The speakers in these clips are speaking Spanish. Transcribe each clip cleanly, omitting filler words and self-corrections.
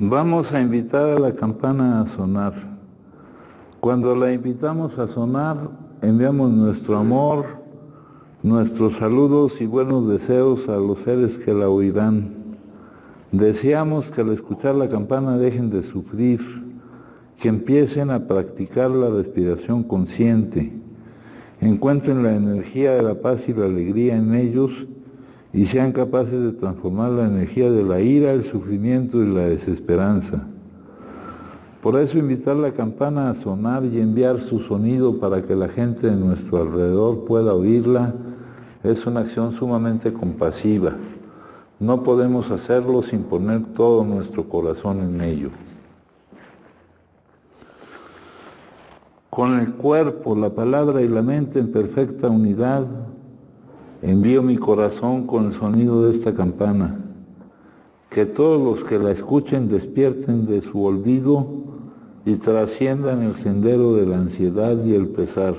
Vamos a invitar a la campana a sonar. Cuando la invitamos a sonar, enviamos nuestro amor, nuestros saludos y buenos deseos a los seres que la oirán. Deseamos que al escuchar la campana dejen de sufrir, que empiecen a practicar la respiración consciente, encuentren la energía de la paz y la alegría en ellos y sean capaces de transformar la energía de la ira, el sufrimiento y la desesperanza. Por eso invitar la campana a sonar y enviar su sonido para que la gente de nuestro alrededor pueda oírla es una acción sumamente compasiva. No podemos hacerlo sin poner todo nuestro corazón en ello. Con el cuerpo, la palabra y la mente en perfecta unidad, envío mi corazón con el sonido de esta campana. Que todos los que la escuchen despierten de su olvido y trasciendan el sendero de la ansiedad y el pesar.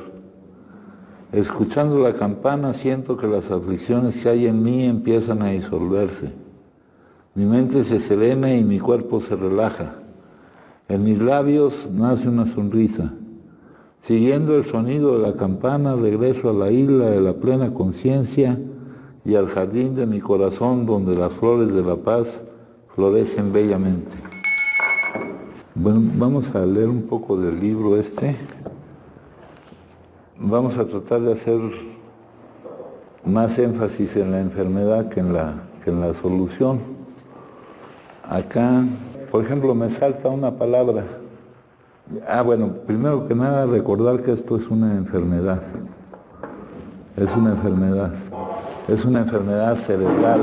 Escuchando la campana siento que las aflicciones que hay en mí empiezan a disolverse. Mi mente se serena y mi cuerpo se relaja. En mis labios nace una sonrisa. Siguiendo el sonido de la campana regreso a la isla de la plena conciencia y al jardín de mi corazón donde las flores de la paz florecen bellamente. Bueno, vamos a leer un poco del libro este. Vamos a tratar de hacer más énfasis en la enfermedad que en la solución. Acá, por ejemplo, me salta una palabra. Bueno, primero que nada recordar que esto es una enfermedad. Es una enfermedad. Es una enfermedad cerebral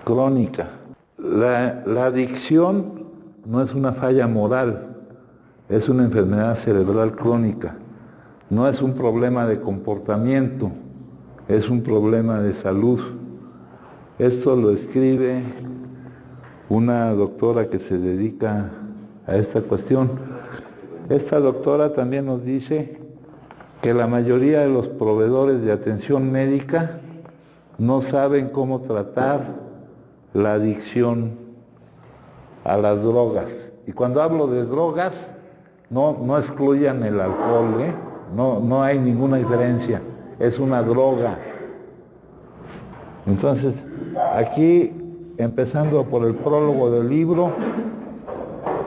crónica. La adicción no es una falla moral, es una enfermedad cerebral crónica. No es un problema de comportamiento, es un problema de salud. Esto lo escribe una doctora que se dedica a esta cuestión. Esta doctora también nos dice que la mayoría de los proveedores de atención médica no saben cómo tratar la adicción a las drogas. Y cuando hablo de drogas, no excluyan el alcohol, no hay ninguna diferencia, es una droga. Entonces, aquí, empezando por el prólogo del libro,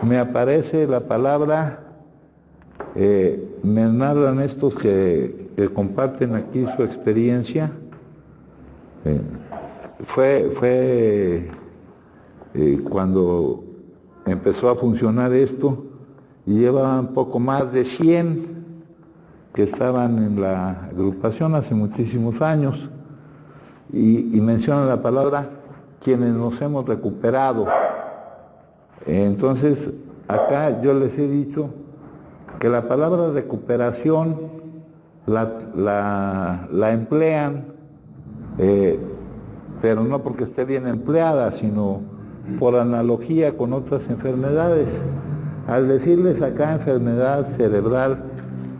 me aparece la palabra, me narran estos que comparten aquí su experiencia. Fue cuando empezó a funcionar esto y llevaban poco más de 100 que estaban en la agrupación hace muchísimos años y mencionan la palabra quienes nos hemos recuperado. Entonces, acá yo les he dicho que la palabra recuperación la emplean, pero no porque esté bien empleada, sino por analogía con otras enfermedades. Al decirles acá enfermedad cerebral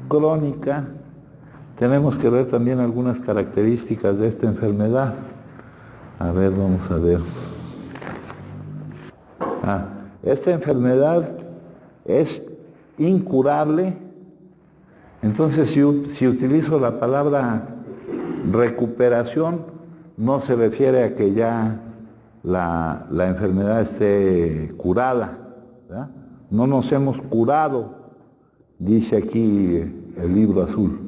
crónica, tenemos que ver también algunas características de esta enfermedad. A ver, vamos a ver. Esta enfermedad es incurable. Entonces, si utilizo la palabra recuperación, no se refiere a que ya la enfermedad esté curada, ¿verdad? No nos hemos curado, dice aquí el libro azul.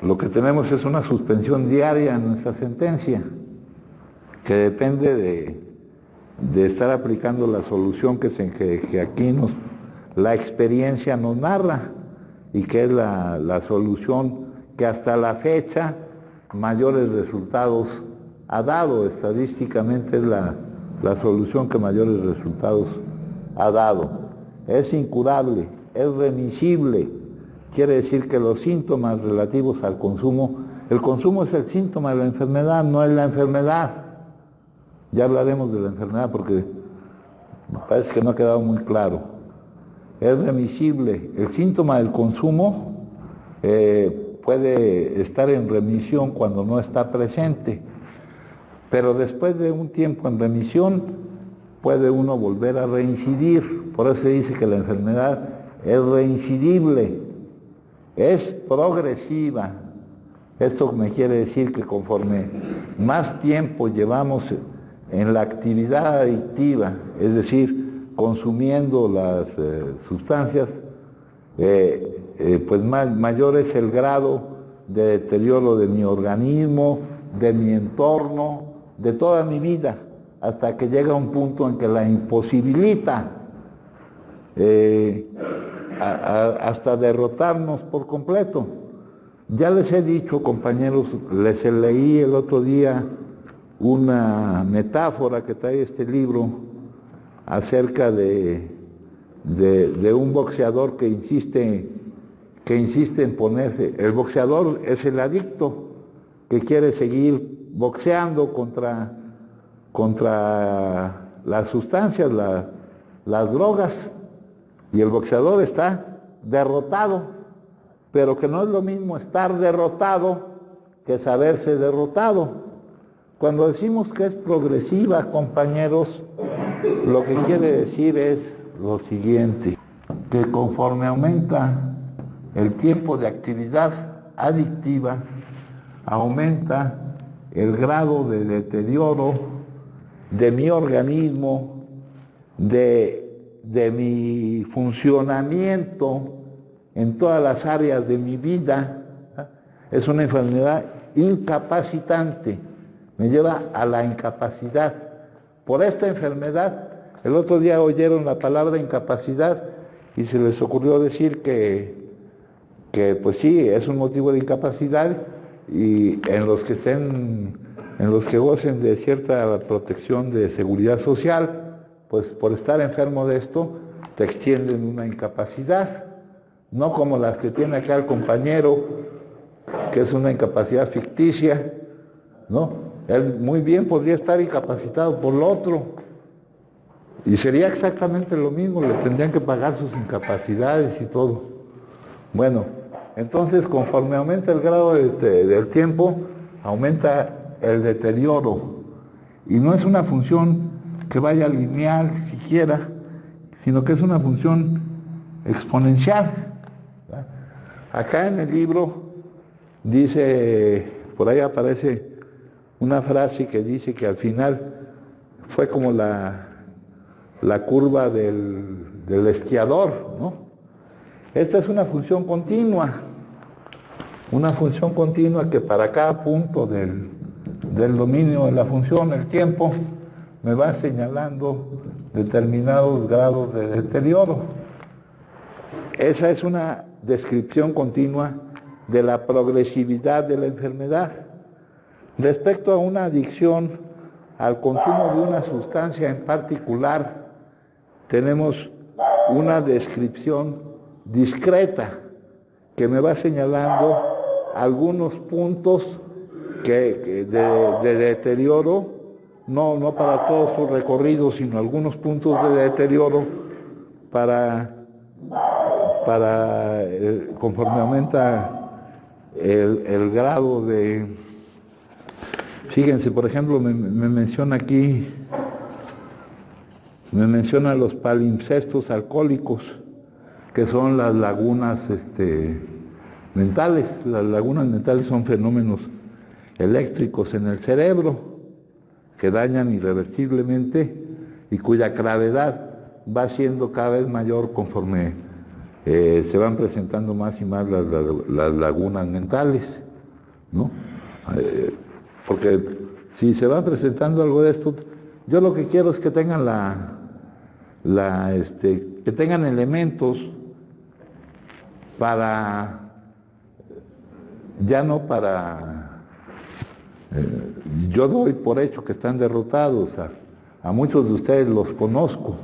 Lo que tenemos es una suspensión diaria en nuestra sentencia, que depende de estar aplicando la solución que aquí la experiencia nos narra, y que es la solución que hasta la fecha mayores resultados ha dado. Estadísticamente es la solución que mayores resultados ha dado. Es incurable, es remisible. Quiere decir que los síntomas relativos al consumo, el consumo es el síntoma de la enfermedad, no es la enfermedad. Ya hablaremos de la enfermedad porque me parece que no ha quedado muy claro. Es remisible. El síntoma del consumo puede estar en remisión cuando no está presente, pero después de un tiempo en remisión puede uno volver a reincidir. Por eso se dice que la enfermedad es reincidible, es progresiva. Esto me quiere decir que conforme más tiempo llevamos en la actividad adictiva, es decir, consumiendo las sustancias, pues mayor es el grado de deterioro de mi organismo, de mi entorno, de toda mi vida, hasta que llega un punto en que la imposibilita hasta derrotarnos por completo. Ya les he dicho, compañeros, les leí el otro día una metáfora que trae este libro acerca de un boxeador que insiste en ponerse. El boxeador es el adicto que quiere seguir boxeando contra las sustancias, las drogas, y el boxeador está derrotado, pero que no es lo mismo estar derrotado que saberse derrotado. Cuando decimos que es progresiva, compañeros, lo que quiere decir es lo siguiente, que conforme aumenta el tiempo de actividad adictiva, aumenta el grado de deterioro de mi organismo, de mi funcionamiento en todas las áreas de mi vida. Es una enfermedad incapacitante, me lleva a la incapacidad. Por esta enfermedad, el otro día oyeron la palabra incapacidad y se les ocurrió decir que pues sí, es un motivo de incapacidad, y en los que gocen de cierta protección de seguridad social, pues por estar enfermo de esto, te extienden una incapacidad, no como las que tiene acá el compañero, que es una incapacidad ficticia, ¿no? Él muy bien podría estar incapacitado por lo otro, y sería exactamente lo mismo, le tendrían que pagar sus incapacidades y todo. Bueno, entonces conforme aumenta el grado del tiempo, aumenta el deterioro, y no es una función que vaya lineal siquiera, sino que es una función exponencial. Acá en el libro dice, por ahí aparece una frase que dice que al final fue como la curva del esquiador, ¿no? Esta es una función continua que para cada punto del dominio de la función, el tiempo, me va señalando determinados grados de deterioro. Esa es una descripción continua de la progresividad de la enfermedad. Respecto a una adicción al consumo de una sustancia en particular, tenemos una descripción discreta que me va señalando algunos puntos de deterioro, no para todo su recorrido, sino algunos puntos de deterioro conforme aumenta el grado de... Fíjense, por ejemplo, me menciona aquí, me menciona los palimpsestos alcohólicos, que son las lagunas mentales. Las lagunas mentales son fenómenos eléctricos en el cerebro que dañan irreversiblemente y cuya gravedad va siendo cada vez mayor conforme se van presentando más y más las lagunas mentales, ¿no? Porque si se va presentando algo de esto, yo lo que quiero es que tengan que tengan elementos para, ya no para, yo doy por hecho que están derrotados, a muchos de ustedes los conozco,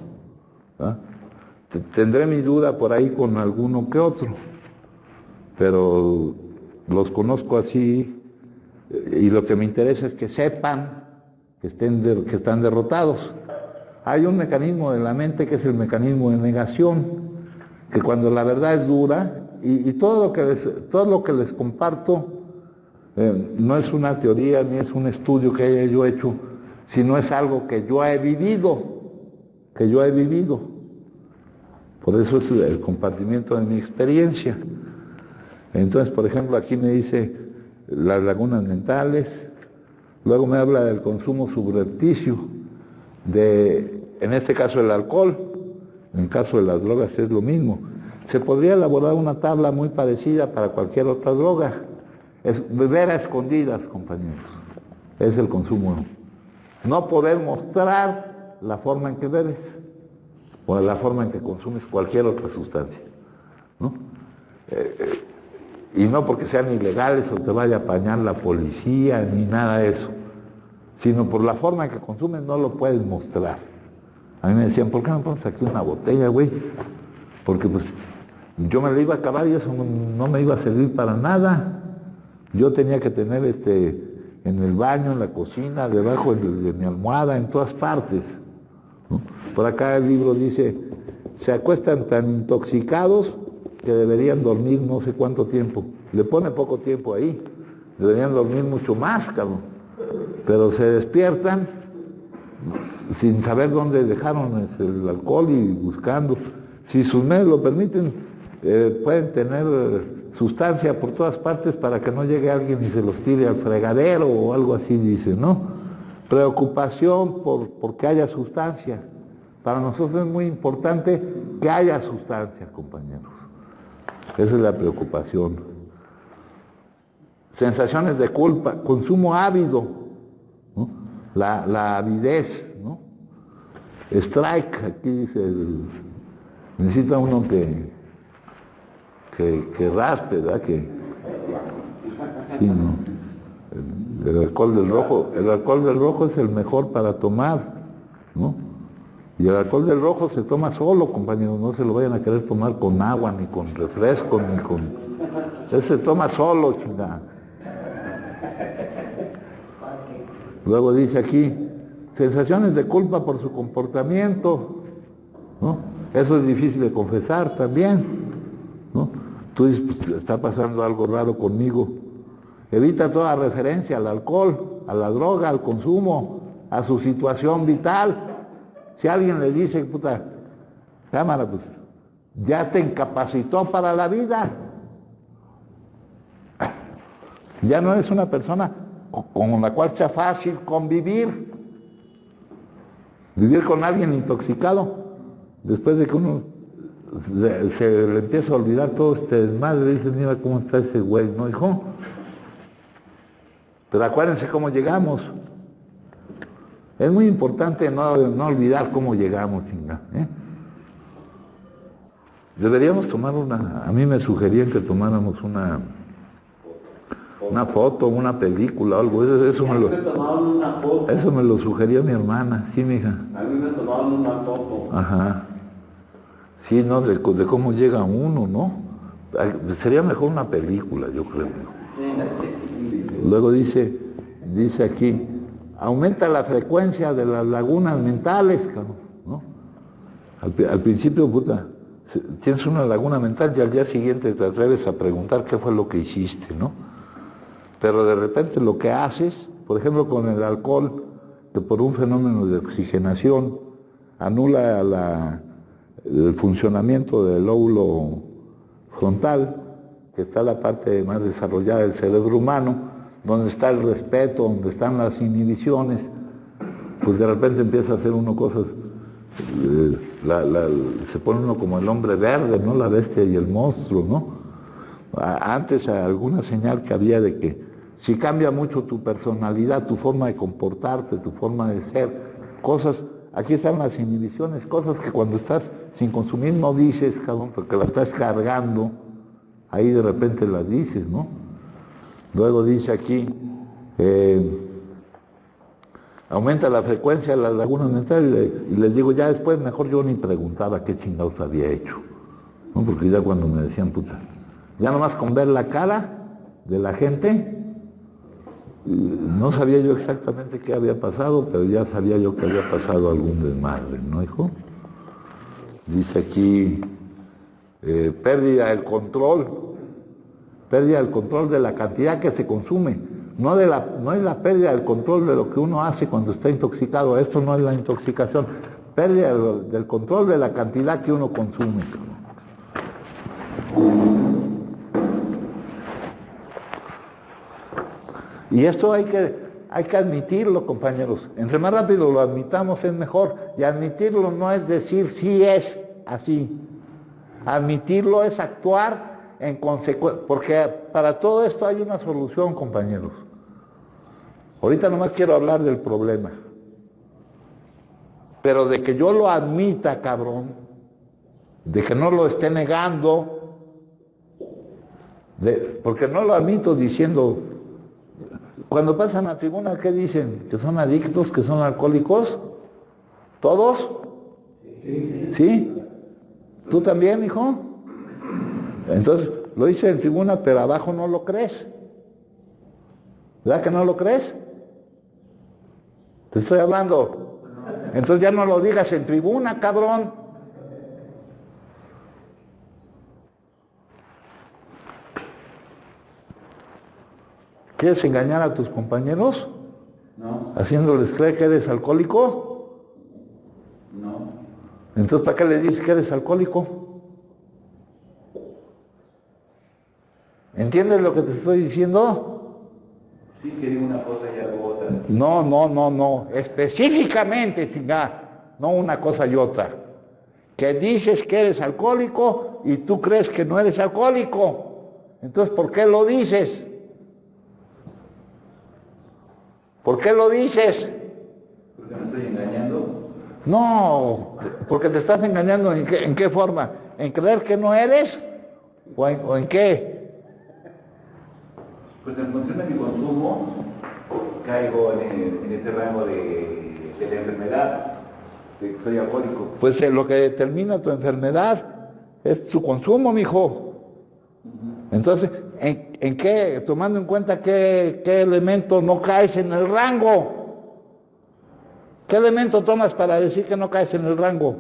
¿verdad? Tendré mi duda por ahí con alguno que otro, pero los conozco así, y lo que me interesa es que sepan que están derrotados. Hay un mecanismo de la mente que es el mecanismo de negación, que cuando la verdad es dura, y todo lo que les comparto no es una teoría ni es un estudio que haya yo hecho, sino es algo que yo he vivido. que yo he vivido. Por eso es el compartimiento de mi experiencia. Entonces, por ejemplo, aquí me dice las lagunas mentales, luego me habla del consumo subrepticio, en este caso el alcohol, en el caso de las drogas es lo mismo. Se podría elaborar una tabla muy parecida para cualquier otra droga. Es beber a escondidas, compañeros. Es el consumo. No poder mostrar la forma en que bebes o la forma en que consumes cualquier otra sustancia, ¿no? Y no porque sean ilegales o te vaya a apañar la policía ni nada de eso, sino por la forma en que consumes no lo puedes mostrar. A mí me decían, ¿por qué no pones aquí una botella, güey? Porque pues yo me la iba a acabar y eso no me iba a servir para nada. Yo tenía que tener en el baño, en la cocina, debajo de mi almohada, en todas partes, ¿no? Por acá el libro dice, se acuestan tan intoxicados que deberían dormir no sé cuánto tiempo. Le pone poco tiempo ahí, deberían dormir mucho más, cabrón. Pero se despiertan sin saber dónde dejaron el alcohol y buscando. Si sus medios lo permiten, pueden tener sustancia por todas partes para que no llegue alguien y se los tire al fregadero o algo así, dice, ¿no? Preocupación por que haya sustancia. Para nosotros es muy importante que haya sustancia, compañeros. Esa es la preocupación. Sensaciones de culpa, consumo ávido, ¿no? La avidez, ¿no? Strike, aquí dice, necesita uno que raspe, ¿verdad? Sí, ¿no? El alcohol del rojo es el mejor para tomar, ¿no? Y el alcohol del rojo se toma solo, compañeros, no se lo vayan a querer tomar con agua, ni con refresco, ni con... Él se toma solo, chingada. Luego dice aquí, sensaciones de culpa por su comportamiento, ¿no? Eso es difícil de confesar también, ¿no? Tú dices, pues, está pasando algo raro conmigo. Evita toda referencia al alcohol, a la droga, al consumo, a su situación vital. Si alguien le dice, puta, cámara, pues, ya te incapacitó para la vida. Ya no eres una persona con la cual sea fácil convivir. Vivir con alguien intoxicado, después de que uno se le empieza a olvidar todo este desmadre, dice, mira cómo está ese güey, ¿no, hijo? Pero acuérdense cómo llegamos. Es muy importante no olvidar cómo llegamos, chinga, ¿eh? Deberíamos tomar a mí me sugerían que tomáramos una foto, una película o algo, eso me lo sugería mi hermana, sí, mija. A mí me tomaron una foto. Ajá. Sí, ¿no? De cómo llega uno, ¿no? Sería mejor una película, yo creo. Luego dice aquí, aumenta la frecuencia de las lagunas mentales, cabrón, ¿no? Al principio, puta, tienes una laguna mental y al día siguiente te atreves a preguntar qué fue lo que hiciste, ¿no? Pero de repente lo que haces, por ejemplo con el alcohol, que por un fenómeno de oxigenación anula el funcionamiento del lóbulo frontal, que está la parte más desarrollada del cerebro humano, donde está el respeto, donde están las inhibiciones, pues de repente empieza a hacer uno cosas, se pone uno como el hombre verde, ¿no? La bestia y el monstruo, ¿no? Antes alguna señal que había de que si cambia mucho tu personalidad, tu forma de comportarte, tu forma de ser, cosas, aquí están las inhibiciones, cosas que cuando estás sin consumir no dices, cabrón, porque las estás cargando, ahí de repente las dices, ¿no? Luego dice aquí, aumenta la frecuencia de las lagunas mentales, y les digo, ya después mejor yo ni preguntaba qué chingados había hecho, ¿no? Porque ya cuando me decían, puta, ya nomás con ver la cara de la gente, no sabía yo exactamente qué había pasado, pero ya sabía yo que había pasado algún desmadre, ¿no, hijo? Dice aquí, pérdida del control de la cantidad que se consume. No es la pérdida del control de lo que uno hace cuando está intoxicado, esto no es la intoxicación, pérdida del control de la cantidad que uno consume. Y esto hay que admitirlo, compañeros. Entre más rápido lo admitamos es mejor. Y admitirlo no es decir sí es así. Admitirlo es actuar en consecuencia. Porque para todo esto hay una solución, compañeros. Ahorita nomás quiero hablar del problema. Pero de que yo lo admita, cabrón, de que no lo esté negando, porque no lo admito diciendo, cuando pasan a tribuna, ¿qué dicen? ¿Que son adictos, que son alcohólicos? ¿Todos? ¿Sí? ¿Tú también, hijo? Entonces, lo hice en tribuna, pero abajo no lo crees. ¿Verdad que no lo crees? Te estoy hablando. Entonces ya no lo digas en tribuna, cabrón. ¿Quieres engañar a tus compañeros? No. ¿Haciéndoles creer que eres alcohólico? No. Entonces, ¿para qué le dices que eres alcohólico? ¿Entiendes lo que te estoy diciendo? Sí, que digo una cosa y hago otra. No. Específicamente, chingada. No una cosa y otra. Que dices que eres alcohólico y tú crees que no eres alcohólico. Entonces, ¿por qué lo dices? ¿Por qué lo dices? Porque me estoy engañando. No, porque te estás engañando. ¿En qué forma? ¿En creer que no eres? ¿O en qué? Pues en función de mi consumo, caigo en este rango de la enfermedad, de que soy alcohólico. Pues lo que determina tu enfermedad es su consumo, mijo. Entonces, ¿en qué, tomando en cuenta qué elemento no caes en el rango? ¿Qué elemento tomas para decir que no caes en el rango?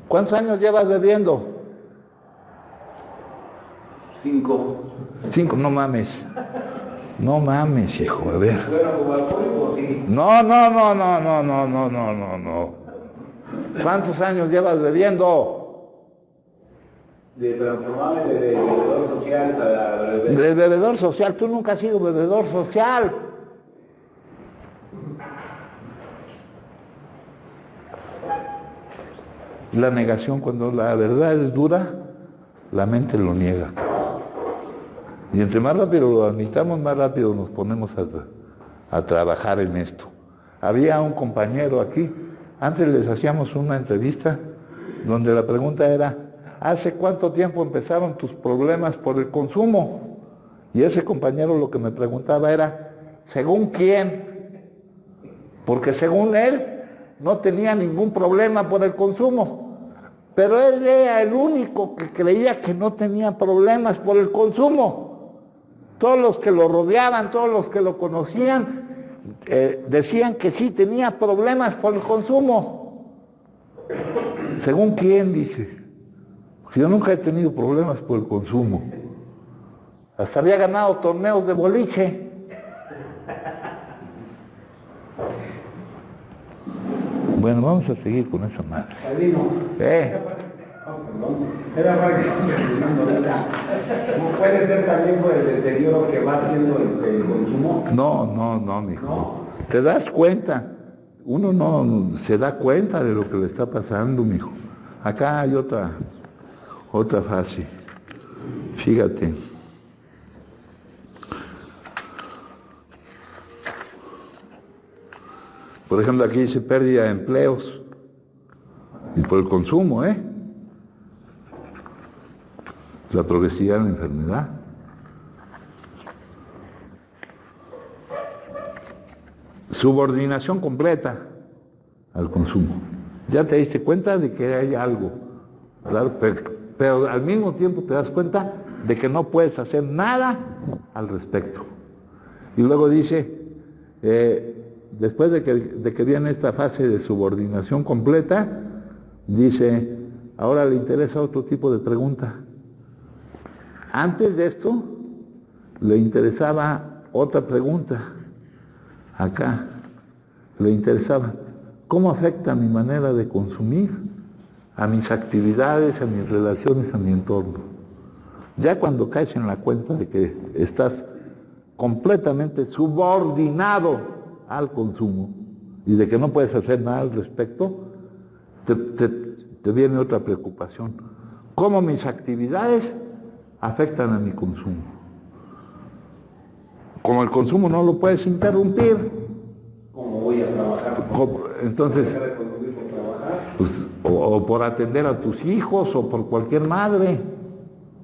¿Cuántos años llevas bebiendo? 5. 5, no mames. No mames, hijo, a ver. Bueno, como alcohólico, sí. No. ¿Cuántos años llevas bebiendo? De transformarme de bebedor social para beber. Del bebedor social, tú nunca has sido bebedor social. La negación, cuando la verdad es dura, la mente lo niega. Y entre más rápido lo admitamos, más rápido nos ponemos a trabajar en esto. Había un compañero aquí, antes les hacíamos una entrevista, donde la pregunta era, ¿hace cuánto tiempo empezaron tus problemas por el consumo? Y ese compañero lo que me preguntaba era, ¿según quién? Porque según él, no tenía ningún problema por el consumo. Pero él era el único que creía que no tenía problemas por el consumo. Todos los que lo rodeaban, todos los que lo conocían, decían que sí tenía problemas por el consumo. ¿Según quién? Dice. Yo nunca he tenido problemas por el consumo. Hasta había ganado torneos de boliche. Bueno, vamos a seguir con esa madre. Era para que ¿no puede ser también por el deterioro que va haciendo el consumo? No, mijo. ¿No? ¿Te das cuenta? Uno no se da cuenta de lo que le está pasando, mijo. Acá hay otra fase. Fíjate. Por ejemplo, aquí dice pérdida de empleos. Y por el consumo, la progresividad de la enfermedad. Subordinación completa al consumo. Ya te diste cuenta de que hay algo, claro, pero al mismo tiempo te das cuenta de que no puedes hacer nada al respecto. Y luego dice, después de que viene esta fase de subordinación completa, dice, ahora le interesa otro tipo de pregunta. Antes de esto, le interesaba otra pregunta. acá le interesaba cómo afecta mi manera de consumir a mis actividades, a mis relaciones, a mi entorno. Ya cuando caes en la cuenta de que estás completamente subordinado al consumo y de que no puedes hacer nada al respecto, te viene otra preocupación. ¿Cómo mis actividades afectan a mi consumo? Como el consumo no lo puedes interrumpir, ¿Cómo voy a trabajar? entonces, ¿Dejar de consumir por trabajar? pues, o por atender a tus hijos o por cualquier madre,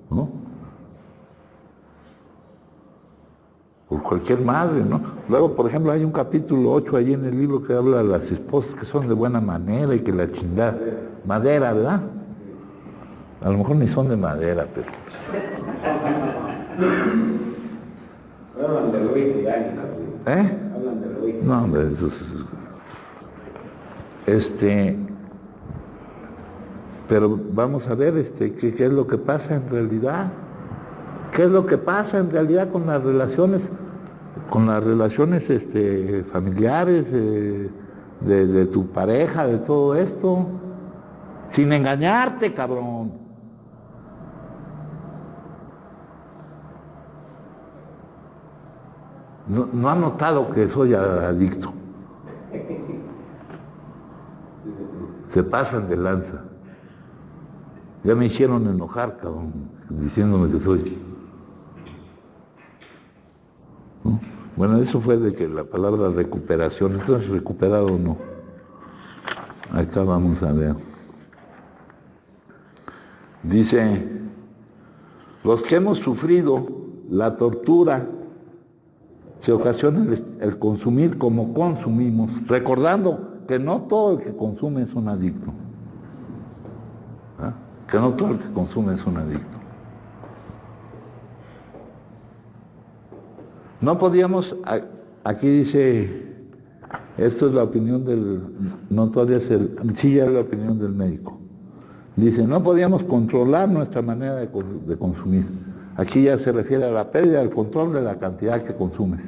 ¿no? Por cualquier madre, ¿no? Luego, por ejemplo, hay un capítulo 8 ahí en el libro que habla de las esposas que son de buena manera y que la chingada, madera, ¿verdad? A lo mejor ni son de madera, pero... Hablan de Luis y Ángel. Hablan de Luis. No, hombre, eso es... Pero vamos a ver qué es lo que pasa en realidad. ¿Qué es lo que pasa en realidad con las relaciones familiares, de tu pareja, de todo esto? Sin engañarte, cabrón. No ha notado que soy adicto. Se pasan de lanza. Ya me hicieron enojar, cabrón, diciéndome que soy. ¿No? Bueno, eso fue de que la palabra recuperación, entonces recuperado o no. Acá vamos a ver. Dice, los que hemos sufrido la tortura se ocasiona el consumir como consumimos, recordando que no todo el que consume es un adicto. ¿Ah? Que no todo el que consume es un adicto. No podíamos, aquí dice, esto es la opinión del, no todavía es sí ya es la opinión del médico. Dice, no podíamos controlar nuestra manera de consumir. Aquí ya se refiere a la pérdida del control de la cantidad que consumes.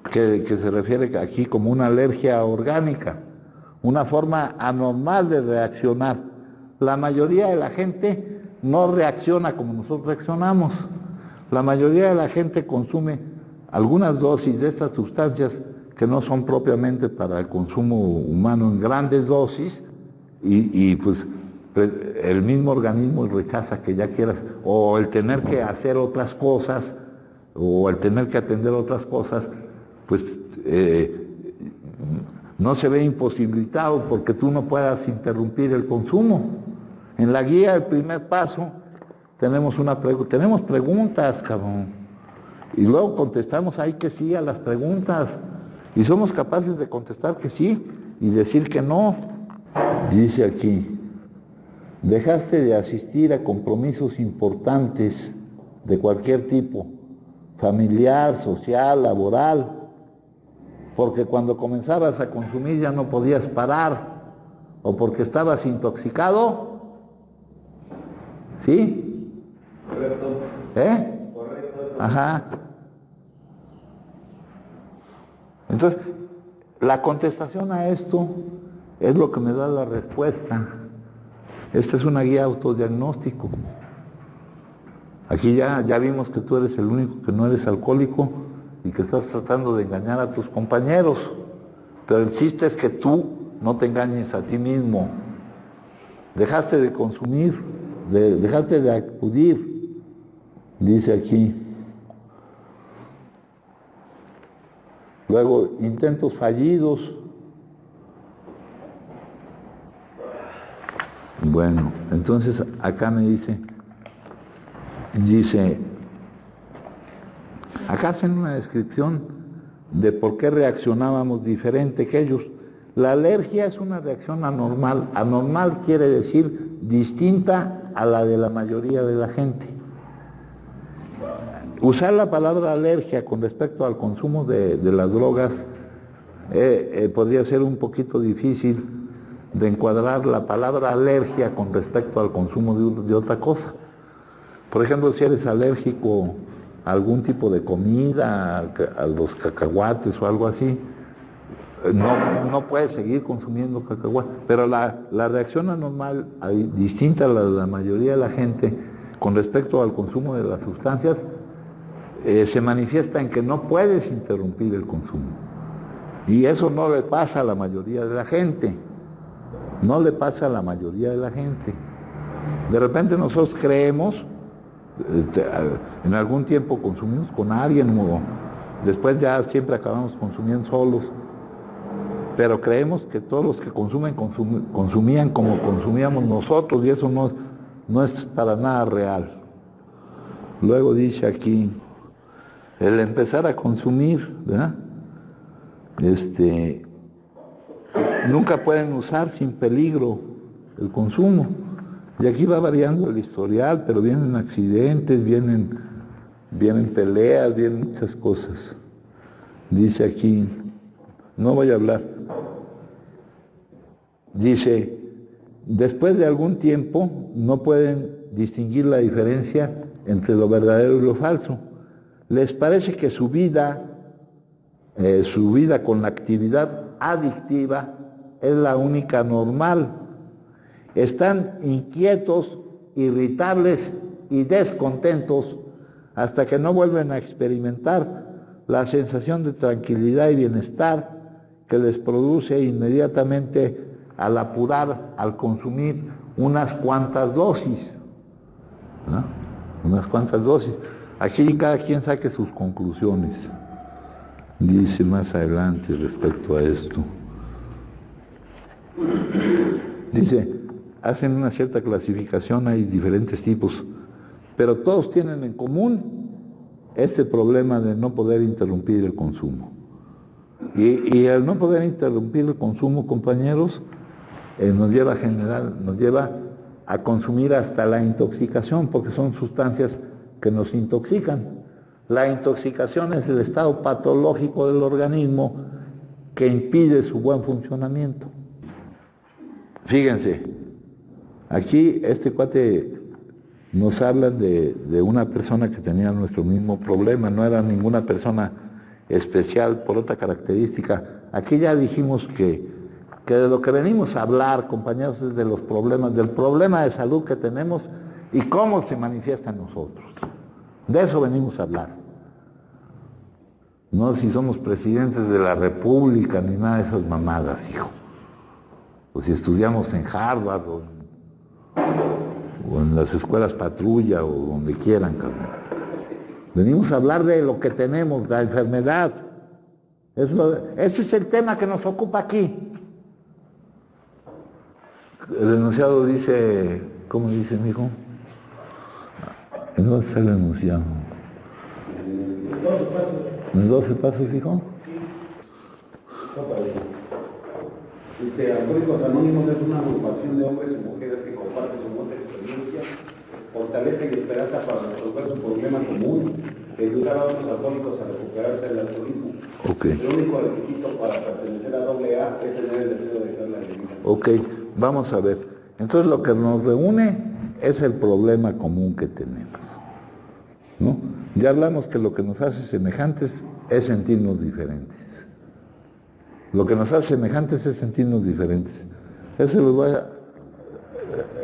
Que se refiere aquí como una alergia orgánica, una forma anormal de reaccionar. La mayoría de la gente no reacciona como nosotros reaccionamos. La mayoría de la gente consume algunas dosis de estas sustancias que no son propiamente para el consumo humano en grandes dosis y pues el mismo organismo rechaza que ya quieras, o el tener que hacer otras cosas, o el tener que atender otras cosas, pues no se ve imposibilitado porque tú no puedas interrumpir el consumo. En la guía, el primer paso, tenemos preguntas, cabrón. Y luego contestamos ahí que sí a las preguntas. Y somos capaces de contestar que sí y decir que no. Dice aquí, dejaste de asistir a compromisos importantes de cualquier tipo, familiar, social, laboral, porque cuando comenzabas a consumir ya no podías parar, o porque estabas intoxicado. ¿Sí? Correcto. Correcto. Ajá. Entonces, la contestación a esto es lo que me da la respuesta. Esta es una guía autodiagnóstico. Aquí ya vimos que tú eres el único que no eres alcohólico y que estás tratando de engañar a tus compañeros. Pero el chiste es que tú no te engañes a ti mismo. Dejaste de consumir, dejaste de acudir, dice aquí. Luego, intentos fallidos. Bueno, entonces acá me dice, acá hacen una descripción de por qué reaccionábamos diferente que ellos. La alergia es una reacción anormal. Anormal quiere decir distinta a la de la mayoría de la gente. Usar la palabra alergia con respecto al consumo de las drogas podría ser un poquito difícil de encuadrar la palabra alergia con respecto al consumo de otra cosa. Por ejemplo, si eres alérgico algún tipo de comida, a los cacahuates o algo así, no puede seguir consumiendo cacahuates. Pero la reacción anormal, distinta a la de la mayoría de la gente, con respecto al consumo de las sustancias, se manifiesta en que no puedes interrumpir el consumo. Y eso no le pasa a la mayoría de la gente. No le pasa a la mayoría de la gente. De repente nosotros creemos, en algún tiempo consumimos con alguien, o después ya siempre acabamos consumiendo solos, pero creemos que todos los que consumen, consumían como consumíamos nosotros, y eso no es para nada real. Luego dice aquí, el empezar a consumir, ¿verdad? Nunca pueden usar sin peligro el consumo. Y aquí va variando el historial, pero vienen accidentes, vienen peleas, vienen muchas cosas. Dice aquí, no voy a hablar. Dice, después de algún tiempo no pueden distinguir la diferencia entre lo verdadero y lo falso. Les parece que su vida con la actividad adictiva es la única normal. Están inquietos, irritables y descontentos hasta que no vuelven a experimentar la sensación de tranquilidad y bienestar que les produce inmediatamente al apurar, al consumir unas cuantas dosis, ¿no? Unas cuantas dosis. Aquí cada quien saque sus conclusiones. Dice más adelante respecto a esto. Dice, hacen una cierta clasificación, hay diferentes tipos, pero todos tienen en común este problema de no poder interrumpir el consumo. Y al no poder interrumpir el consumo, compañeros, nos lleva a consumir hasta la intoxicación, porque son sustancias que nos intoxican. La intoxicación es el estado patológico del organismo que impide su buen funcionamiento. Fíjense, aquí este cuate nos habla de una persona que tenía nuestro mismo problema, no era ninguna persona especial por otra característica. Aquí ya dijimos que de lo que venimos a hablar, compañeros, es de los problemas, del problema de salud que tenemos y cómo se manifiesta en nosotros. De eso venimos a hablar. No si somos presidentes de la República ni nada de esas mamadas, hijo. O si estudiamos en Harvard o en las escuelas patrulla o donde quieran, cabrón. Venimos a hablar de lo que tenemos, la enfermedad. Ese es el tema que nos ocupa aquí. El enunciado dice, ¿cómo dice, mijo? ¿En dónde está el enunciado? ¿En 12 pasos, hijo? Dice, Alcohólicos Anónimos es una agrupación de hombres y mujeres que comparten su mucha experiencia, fortaleza y esperanza para resolver su problema común, que ayudar a otros alcohólicos a recuperarse del alcoholismo. Okay. El único requisito para pertenecer a AA es tener el deseo de dejar la bebida. Ok, vamos a ver. Entonces lo que nos reúne es el problema común que tenemos, ¿no? Ya hablamos que lo que nos hace semejantes es sentirnos diferentes. Lo que nos hace semejantes es sentirnos diferentes. Eso lo voy a...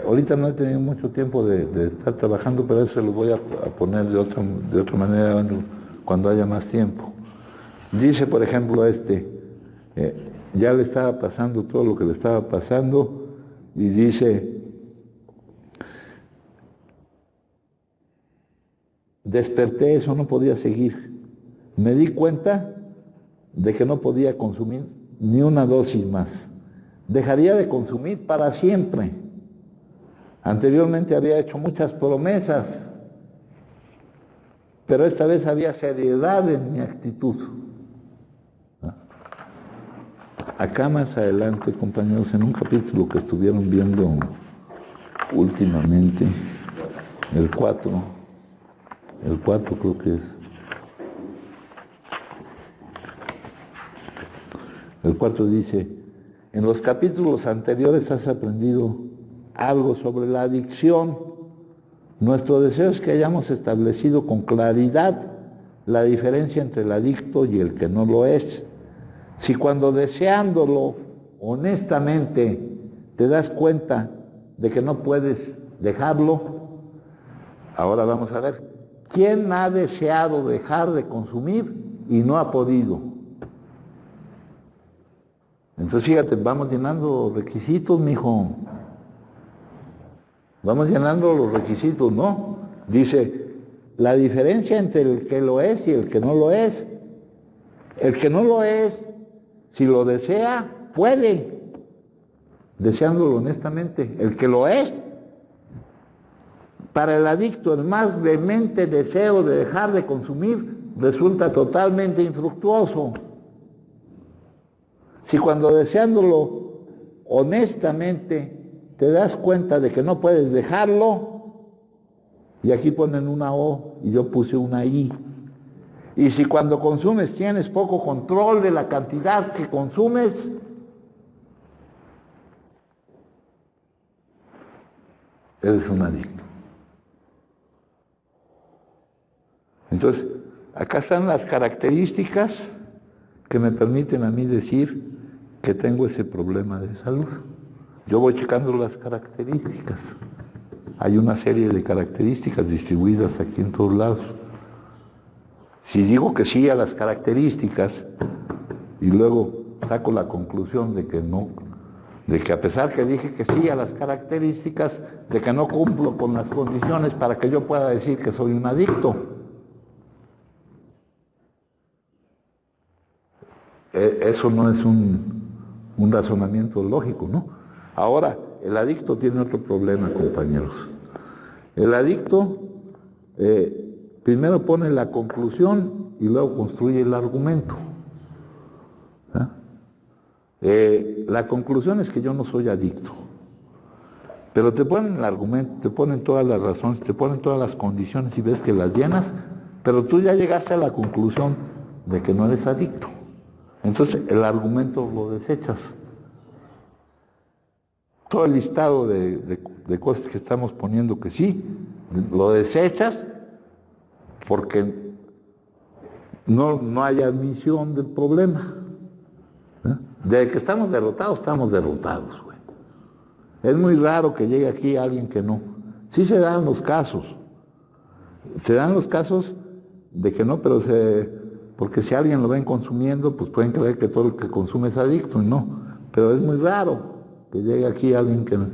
Ahorita no he tenido mucho tiempo de estar trabajando, pero eso lo voy a poner de otra manera cuando haya más tiempo. Dice, por ejemplo, ya le estaba pasando todo lo que le estaba pasando, y dice, desperté, eso no podía seguir. Me di cuenta de que no podía consumir ni una dosis más. Dejaría de consumir para siempre. Anteriormente había hecho muchas promesas, pero esta vez había seriedad en mi actitud. Acá más adelante, compañeros, en un capítulo que estuvieron viendo últimamente, el 4 creo que es. El 4 dice, en los capítulos anteriores has aprendido algo sobre la adicción, Nuestro deseo es que hayamos establecido con claridad la diferencia entre el adicto y el que no lo es. Si cuando deseándolo honestamente te das cuenta de que no puedes dejarlo, ahora vamos a ver, ¿quién ha deseado dejar de consumir y no ha podido? Entonces fíjate, vamos llenando requisitos, mijo. Vamos llenando los requisitos, ¿no? Dice, la diferencia entre el que lo es y el que no lo es. El que no lo es, si lo desea, puede, deseándolo honestamente. El que lo es, para el adicto, el más vehemente deseo de dejar de consumir resulta totalmente infructuoso. Si cuando deseándolo honestamente te das cuenta de que no puedes dejarlo, y aquí ponen una O y yo puse una I. Y si cuando consumes tienes poco control de la cantidad que consumes, eres un adicto. Entonces, acá están las características que me permiten a mí decir que tengo ese problema de salud. Yo voy checando las características. Hay una serie de características distribuidas aquí en todos lados. Si digo que sí a las características y luego saco la conclusión de que no, de que a pesar que dije que sí a las características, de que no cumplo con las condiciones para que yo pueda decir que soy un adicto. Eso no es un razonamiento lógico, ¿no? Ahora, el adicto tiene otro problema, compañeros. El adicto primero pone la conclusión y luego construye el argumento. La conclusión es que yo no soy adicto. Pero te ponen el argumento, te ponen todas las razones, te ponen todas las condiciones y ves que las llenas, pero tú ya llegaste a la conclusión de que no eres adicto. Entonces el argumento lo desechas. Todo el listado de cosas que estamos poniendo que sí, lo desechas porque no hay admisión del problema. Desde que estamos derrotados, güey. Es muy raro que llegue aquí alguien que no. Sí se dan los casos. Se dan los casos de que no, pero porque si alguien lo ven consumiendo, pues pueden creer que todo el que consume es adicto, y no. Pero es muy raro que llegue aquí alguien que no.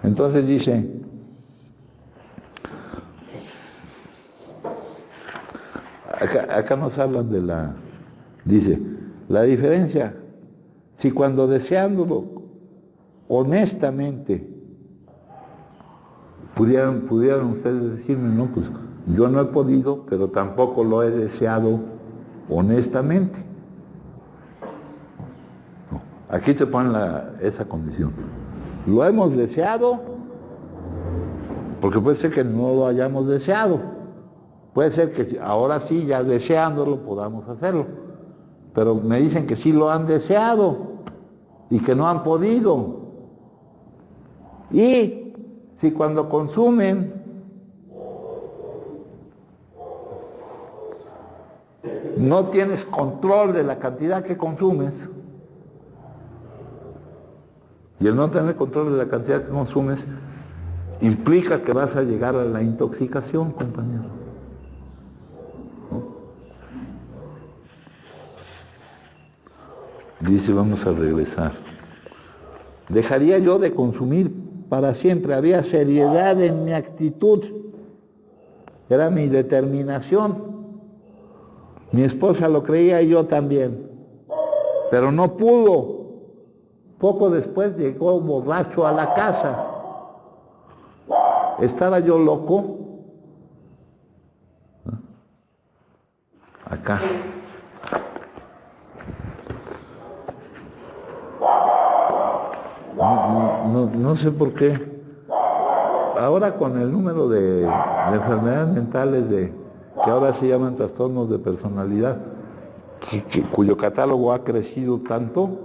Entonces dice, acá nos hablan de dice, la diferencia, si cuando deseándolo honestamente pudieran ustedes decirme, no, pues yo no he podido, pero tampoco lo he deseado honestamente. No, aquí te ponen esa condición. Lo hemos deseado, porque puede ser que no lo hayamos deseado. Puede ser que ahora sí, ya deseándolo, podamos hacerlo. Pero me dicen que sí lo han deseado y que no han podido. Y si cuando consumen no tienes control de la cantidad que consumes, y el no tener control de la cantidad que consumes implica que vas a llegar a la intoxicación, compañero. ¿No? Dice, vamos a regresar. Dejaría yo de consumir para siempre. Había seriedad en mi actitud. Era mi determinación. Mi esposa lo creía y yo también. Pero no pudo. Poco después llegó borracho a la casa. ¿Estaba yo loco? Acá. No sé por qué. Ahora con el número de enfermedades mentales que ahora se llaman trastornos de personalidad, cuyo catálogo ha crecido tanto,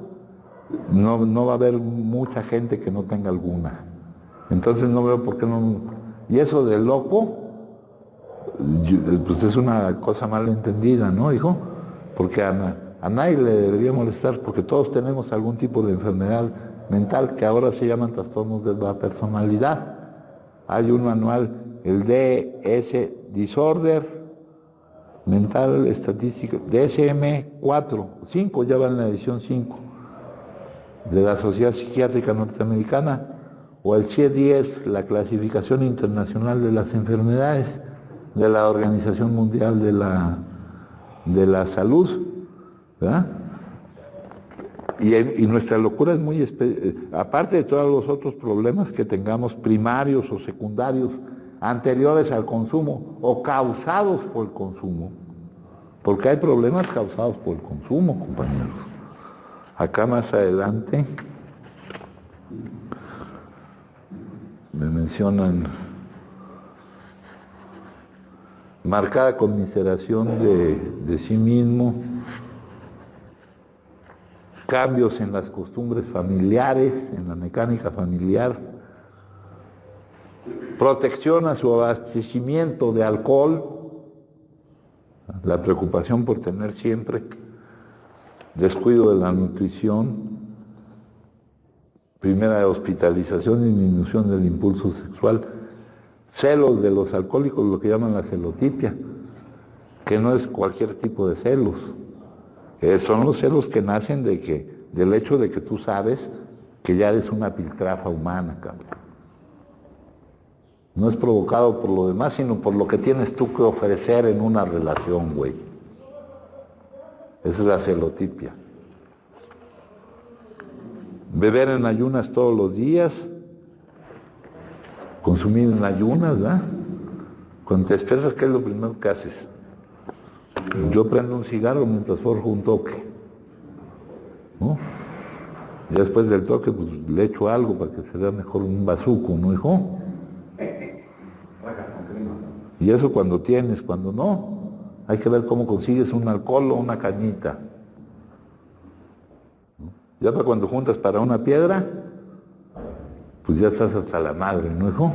no va a haber mucha gente que no tenga alguna. Entonces no veo por qué Y eso de loco, pues es una cosa mal entendida, ¿no, hijo? Porque a nadie le debería molestar, porque todos tenemos algún tipo de enfermedad mental que ahora se llaman trastornos de la personalidad. Hay un manual, el DS Disorder Mental Estadístico, DSM-4, 5, ya va en la edición 5, de la Sociedad Psiquiátrica Norteamericana, o el CIE-10, la Clasificación Internacional de las Enfermedades, de la Organización Mundial de la Salud, ¿verdad? Y nuestra locura es muy, aparte de todos los otros problemas que tengamos primarios o secundarios, anteriores al consumo o causados por el consumo, porque hay problemas causados por el consumo, compañeros. Acá más adelante me mencionan marcada conmiseración de sí mismo, cambios en las costumbres familiares, en la mecánica familiar, protección a su abastecimiento de alcohol, la preocupación por tener siempre, descuido de la nutrición, primera hospitalización y disminución del impulso sexual, celos de los alcohólicos, lo que llaman la celotipia, que no es cualquier tipo de celos, son los celos que nacen del hecho de que tú sabes que ya eres una piltrafa humana, cabrón. No es provocado por lo demás, sino por lo que tienes tú que ofrecer en una relación, güey. Esa es la celotipia. Beber en ayunas todos los días, consumir en ayunas, ¿verdad? Cuando te despiertas, ¿qué es lo primero que haces? Yo prendo un cigarro mientras forjo un toque, ¿no? Y después del toque, pues le echo algo para que se vea mejor un bazuco, ¿no, hijo? Y eso cuando tienes, cuando no, hay que ver cómo consigues un alcohol o una cañita. Ya para cuando juntas para una piedra, pues ya estás hasta la madre, ¿no, hijo?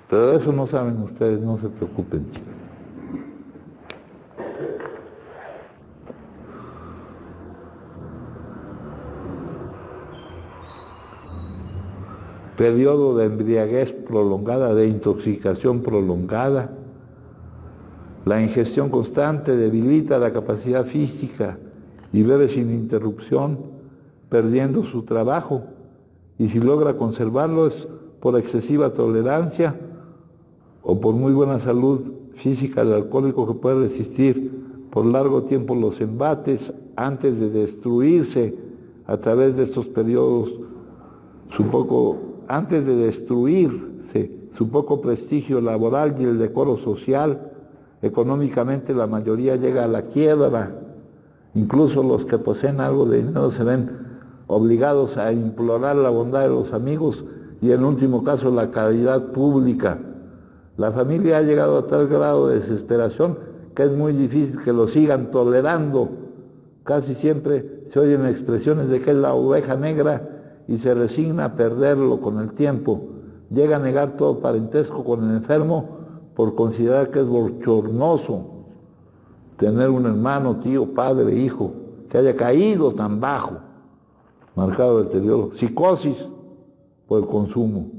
Pero de eso no saben ustedes, no se preocupen. Periodo de embriaguez prolongada, de intoxicación prolongada. La ingestión constante debilita la capacidad física y bebe sin interrupción, perdiendo su trabajo. Y si logra conservarlo es por excesiva tolerancia o por muy buena salud física del alcohólico, que puede resistir por largo tiempo los embates antes de destruirse a través de estos periodos, antes de destruirse su poco prestigio laboral y el decoro social. Económicamente la mayoría llega a la quiebra. Incluso los que poseen algo de dinero se ven obligados a implorar la bondad de los amigos y en último caso la caridad pública. La familia ha llegado a tal grado de desesperación que es muy difícil que lo sigan tolerando. Casi siempre se oyen expresiones de que es la oveja negra y se resigna a perderlo con el tiempo. Llega a negar todo parentesco con el enfermo por considerar que es bochornoso tener un hermano, tío, padre, hijo, que haya caído tan bajo, marcado deterioro. Psicosis por el consumo.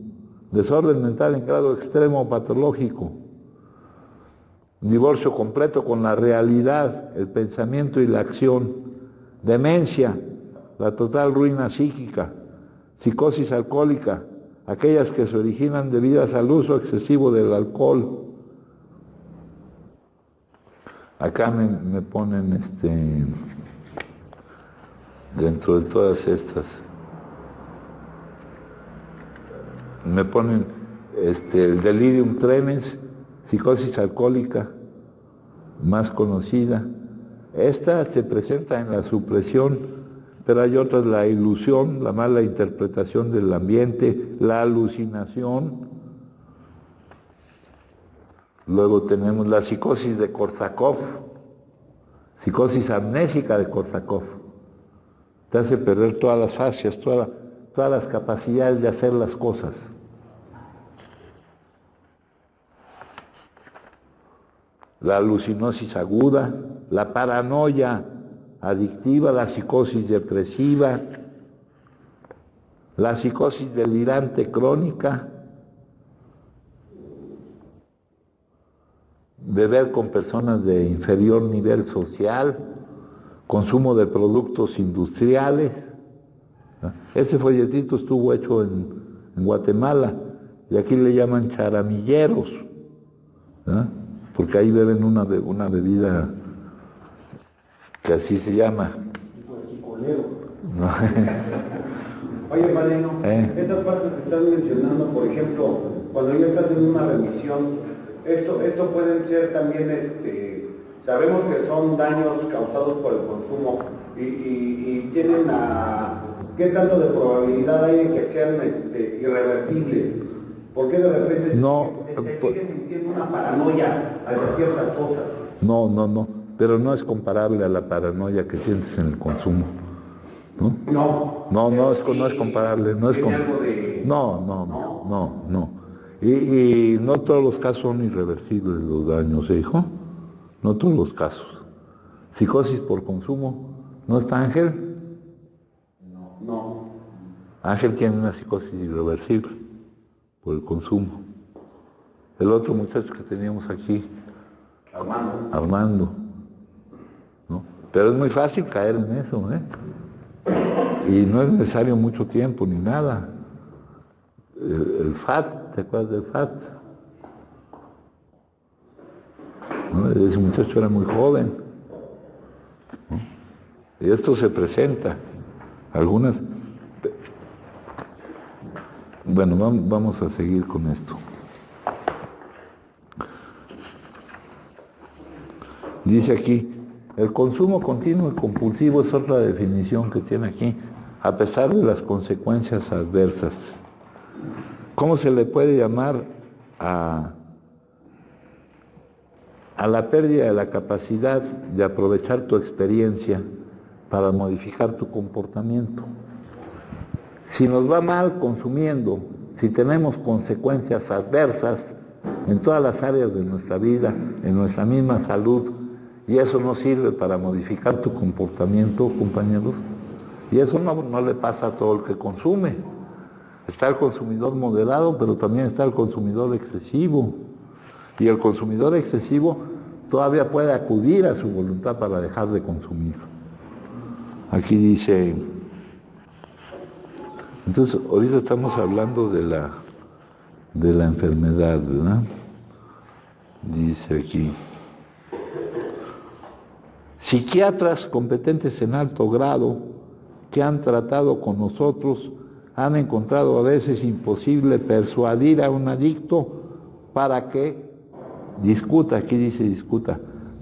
Desorden mental en grado extremo patológico. Divorcio completo con la realidad, el pensamiento y la acción. Demencia, la total ruina psíquica. Psicosis alcohólica, aquellas que se originan debidas al uso excesivo del alcohol. Acá me ponen dentro de todas estas, me ponen el delirium tremens, psicosis alcohólica, más conocida. Esta se presenta en la supresión, pero hay otras, la ilusión, la mala interpretación del ambiente, la alucinación. Luego tenemos la psicosis de Korsakoff, psicosis amnésica de Korsakoff. Te hace perder todas las fascias, todas las capacidades de hacer las cosas. La alucinosis aguda, la paranoia adictiva, la psicosis depresiva, la psicosis delirante crónica, beber con personas de inferior nivel social, consumo de productos industriales. Ese folletito estuvo hecho en Guatemala y aquí le llaman charamilleros, porque ahí beben una bebida que así se llama. Oye, Valeno, estas partes que estás mencionando, por ejemplo, cuando ya estás en una remisión, esto pueden ser también, sabemos que son daños causados por el consumo y tienen ¿qué tanto de probabilidad hay de que sean irreversibles? ¿Por qué de repente siguen sintiendo una paranoia hacia ciertas cosas? No, pero no es comparable a la paranoia que sientes en el consumo. No es comparable. No. Y no todos los casos son irreversibles los daños, hijo. No todos los casos. Psicosis por consumo, ¿no está Ángel? No. Ángel tiene una psicosis irreversible por el consumo. El otro muchacho que teníamos aquí, Armando. ¿No? Pero es muy fácil caer en eso, y no es necesario mucho tiempo ni nada. El FAT, ¿te acuerdas del FAT? ¿No? Ese muchacho era muy joven, ¿no? Y esto se presenta. Algunas... Bueno, vamos a seguir con esto. Dice aquí, el consumo continuo y compulsivo es otra definición que tiene aquí, a pesar de las consecuencias adversas. ¿Cómo se le puede llamar a la pérdida de la capacidad de aprovechar tu experiencia para modificar tu comportamiento? Si nos va mal consumiendo, si tenemos consecuencias adversas en todas las áreas de nuestra vida, en nuestra misma salud, y eso no sirve para modificar tu comportamiento, compañeros, y eso no le pasa a todo el que consume. Está el consumidor moderado, pero también está el consumidor excesivo. Y el consumidor excesivo todavía puede acudir a su voluntad para dejar de consumir. Aquí dice, entonces ahorita estamos hablando de la enfermedad, ¿verdad? Dice aquí, psiquiatras competentes en alto grado que han tratado con nosotros han encontrado a veces imposible persuadir a un adicto para que discuta, aquí dice discuta,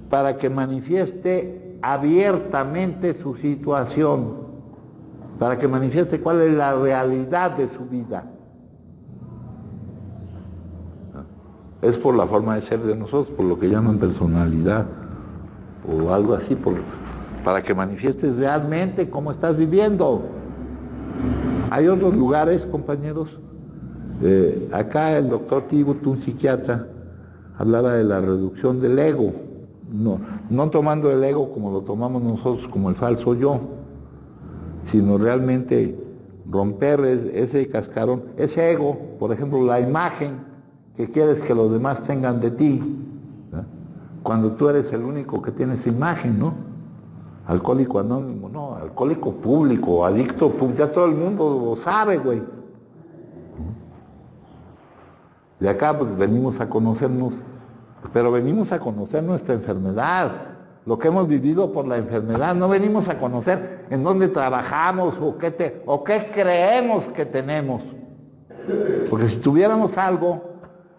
para que manifieste abiertamente su situación, para que manifieste cuál es la realidad de su vida. Es por la forma de ser de nosotros, por lo que llaman personalidad o algo así, para que manifiestes realmente cómo estás viviendo. Hay otros lugares, compañeros, acá el doctor Tibut, un psiquiatra, hablaba de la reducción del ego, no tomando el ego como lo tomamos nosotros, como el falso yo, sino realmente romper ese cascarón, ese ego, por ejemplo, la imagen que quieres que los demás tengan de ti, ¿verdad? Cuando tú eres el único que tiene esa imagen, ¿no? Alcohólico anónimo, no, alcohólico público, adicto público, ya todo el mundo lo sabe, güey. De acá pues venimos a conocernos, pero venimos a conocer nuestra enfermedad, lo que hemos vivido por la enfermedad, no venimos a conocer en dónde trabajamos o qué creemos que tenemos. Porque si tuviéramos algo,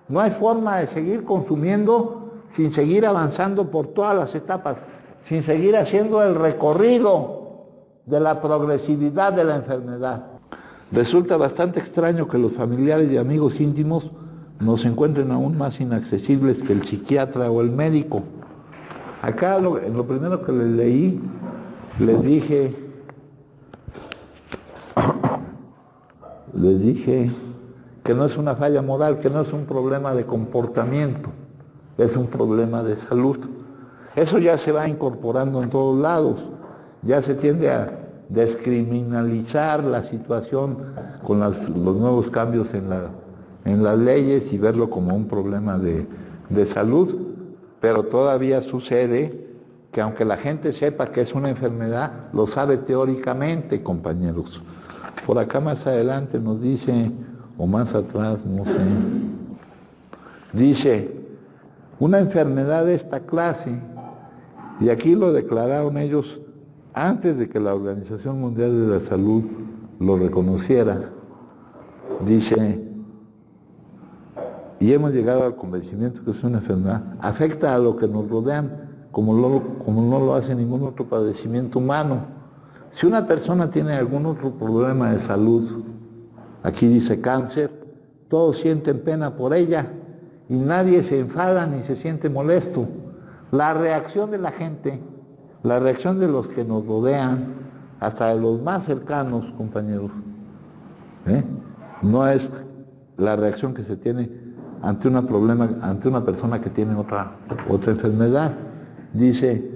no hay forma de seguir consumiendo sin seguir avanzando por todas las etapas, sin seguir haciendo el recorrido de la progresividad de la enfermedad. Resulta bastante extraño que los familiares y amigos íntimos nos encuentren aún más inaccesibles que el psiquiatra o el médico. Acá en lo primero que les leí, les dije les dije que no es una falla moral, que no es un problema de comportamiento, es un problema de salud. Eso ya se va incorporando en todos lados, ya se tiende a descriminalizar la situación con los nuevos cambios en las leyes y verlo como un problema de salud, pero todavía sucede que aunque la gente sepa que es una enfermedad, lo sabe teóricamente, compañeros. Por acá más adelante nos dice, o más atrás, no sé, dice, una enfermedad de esta clase, y aquí lo declararon ellos antes de que la Organización Mundial de la Salud lo reconociera, dice, y hemos llegado al convencimiento que es una enfermedad, afecta a lo que nos rodean como no lo hace ningún otro padecimiento humano. Si una persona tiene algún otro problema de salud, aquí dice cáncer, todos sienten pena por ella y nadie se enfada ni se siente molesto. La reacción de la gente, la reacción de los que nos rodean, hasta de los más cercanos, compañeros, no es la reacción que se tiene ante una persona que tiene otra enfermedad. Dice,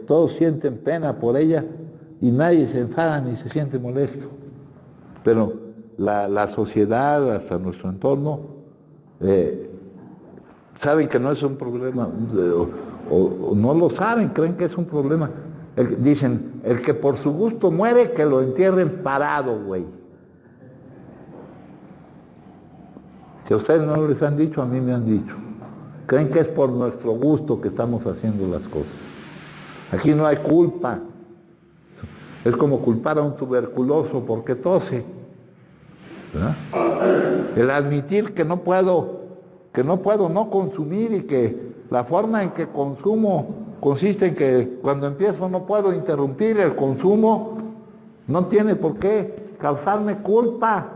todos sienten pena por ella y nadie se enfada ni se siente molesto. Pero la sociedad, hasta nuestro entorno, saben que no es un problema, o no lo saben, creen que es un problema. Dicen, el que por su gusto muere, que lo entierren parado, güey. Si a ustedes no les han dicho, a mí me han dicho. Creen que es por nuestro gusto que estamos haciendo las cosas. Aquí no hay culpa. Es como culpar a un tuberculoso porque tose, ¿verdad? El admitir que no puedo no consumir y que la forma en que consumo consiste en que cuando empiezo no puedo interrumpir el consumo, no tiene por qué causarme culpa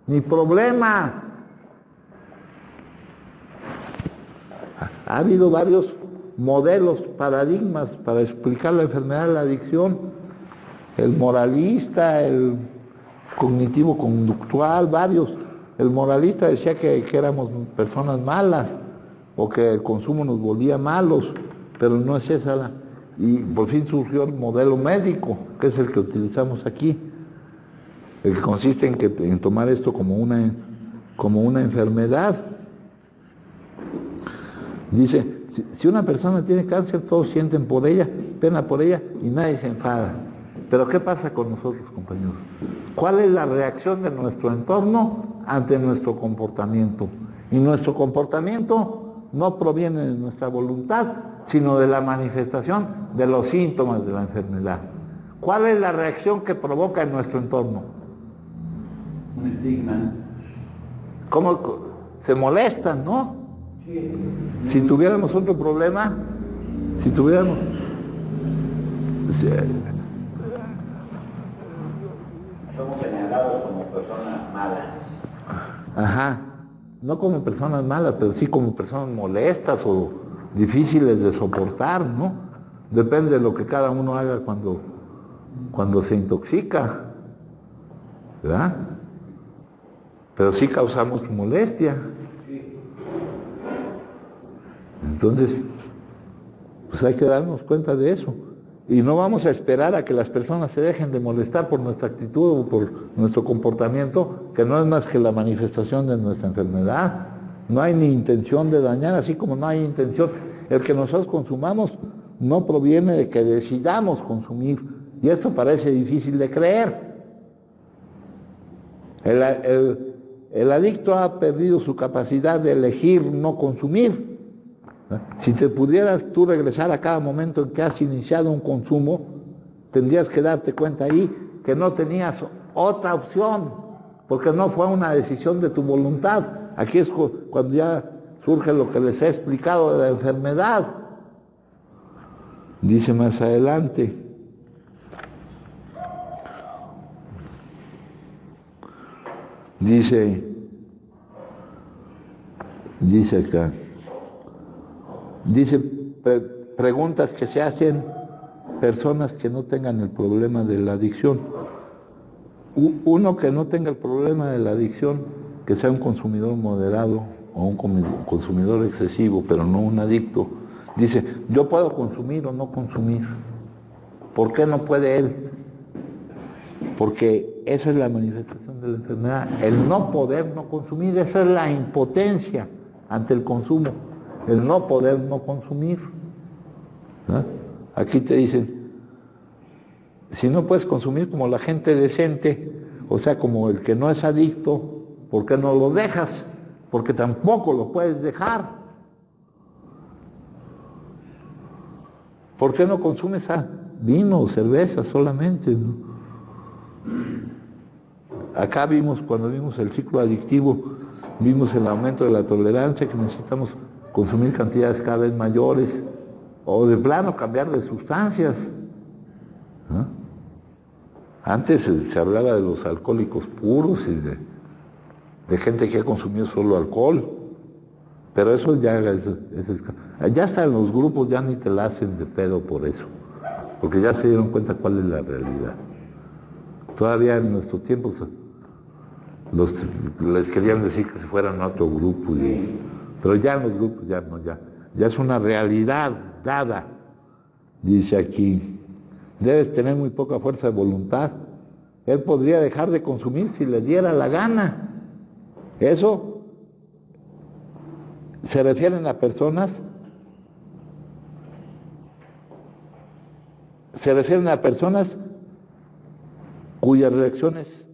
ni problema. Ha habido varios modelos, paradigmas para explicar la enfermedad de la adicción. El moralista, el cognitivo-conductual, varios. El moralista decía que éramos personas malas o que el consumo nos volvía malos, pero no es esa y por fin surgió el modelo médico, que es el que utilizamos aquí, el que consiste en tomar esto como una enfermedad. Dice, si una persona tiene cáncer, todos sienten por ella, pena por ella y nadie se enfada. Pero ¿qué pasa con nosotros, compañeros? ¿Cuál es la reacción de nuestro entorno ante nuestro comportamiento? Y nuestro comportamiento no proviene de nuestra voluntad, sino de la manifestación de los síntomas de la enfermedad. ¿Cuál es la reacción que provoca en nuestro entorno? Un estigma. ¿Cómo se molestan, no? Sí. Si tuviéramos otro problema, Somos señalados como personas malas. Ajá, no como personas malas, pero sí como personas molestas o difíciles de soportar, ¿no? Depende de lo que cada uno haga cuando se intoxica, ¿verdad? Pero sí causamos molestia. Entonces, pues hay que darnos cuenta de eso. Y no vamos a esperar a que las personas se dejen de molestar por nuestra actitud o por nuestro comportamiento, que no es más que la manifestación de nuestra enfermedad. No hay ni intención de dañar, así como no hay intención. El que nosotros consumamos no proviene de que decidamos consumir. Y esto parece difícil de creer. El adicto ha perdido su capacidad de elegir no consumir. Si te pudieras tú regresar a cada momento en que has iniciado un consumo, tendrías que darte cuenta ahí que no tenías otra opción, porque no fue una decisión de tu voluntad. Aquí es cuando ya surge lo que les he explicado de la enfermedad. Dice más adelante, dice acá, dice preguntas que se hacen personas que no tengan el problema de la adicción. Uno que no tenga el problema de la adicción, que sea un consumidor moderado o un consumidor excesivo, pero no un adicto, dice, yo puedo consumir o no consumir. ¿Por qué no puede él? Porque esa es la manifestación de la enfermedad, el no poder no consumir, esa es la impotencia ante el consumo, el no poder no consumir. ¿No? Aquí te dicen, si no puedes consumir como la gente decente, o sea, como el que no es adicto, ¿por qué no lo dejas? Porque tampoco lo puedes dejar. ¿Por qué no consumes vino o cerveza solamente? ¿No? Acá vimos, cuando vimos el ciclo adictivo, vimos el aumento de la tolerancia, que necesitamos consumir cantidades cada vez mayores, o de plano cambiar de sustancias. ¿No? Antes se hablaba de los alcohólicos puros y de gente que ha consumido solo alcohol, pero eso ya hasta en los grupos ya ni te la hacen de pedo por eso, porque ya se dieron cuenta cuál es la realidad. Todavía en nuestros tiempos les querían decir que se fueran a otro grupo, pero ya en los grupos ya no, ya es una realidad dada. Dice aquí, debes tener muy poca fuerza de voluntad. Él podría dejar de consumir si le diera la gana. Eso se refieren a personas cuyas reacciones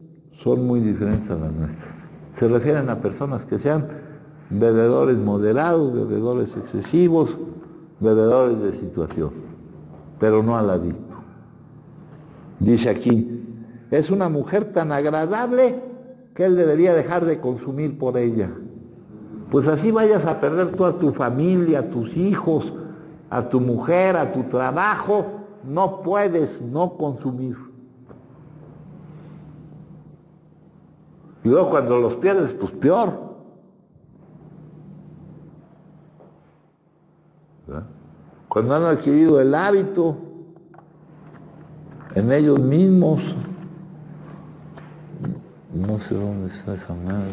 son muy diferentes a las nuestras. Se refieren a personas que sean bebedores moderados, bebedores excesivos, bebedores de situación, pero no al adicto. Dice aquí, es una mujer tan agradable que él debería dejar de consumir por ella. Pues así vayas a perder toda tu familia, a tus hijos, a tu mujer, a tu trabajo, no puedes no consumir. Y luego cuando los pierdes, pues peor. ¿Verdad? Cuando han adquirido el hábito en ellos mismos, no sé dónde está esa madre,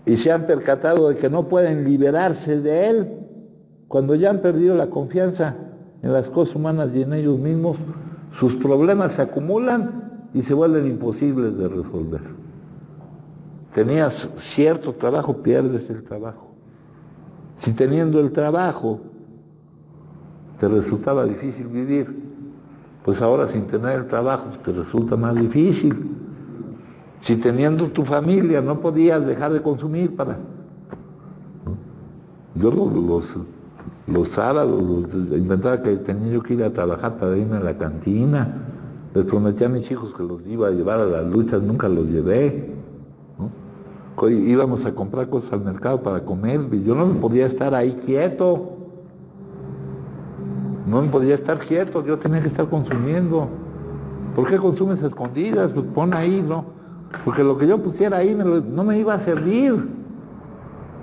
y se han percatado de que no pueden liberarse de él, cuando ya han perdido la confianza en las cosas humanas y en ellos mismos, sus problemas se acumulan y se vuelven imposibles de resolver. Tenías cierto trabajo, pierdes el trabajo. Si teniendo el trabajo te resultaba difícil vivir, pues ahora sin tener el trabajo te resulta más difícil. Si teniendo tu familia no podías dejar de consumir para... Yo los sábados inventaba que tenía yo que ir a trabajar para irme a la cantina. Les prometí a mis hijos que los iba a llevar a las luchas, nunca los llevé. ¿No? Íbamos a comprar cosas al mercado para comer, y yo no me podía estar ahí quieto. No me podía estar quieto, yo tenía que estar consumiendo. ¿Por qué consumes a escondidas? Pues pon ahí, ¿no? Porque lo que yo pusiera ahí no me iba a servir.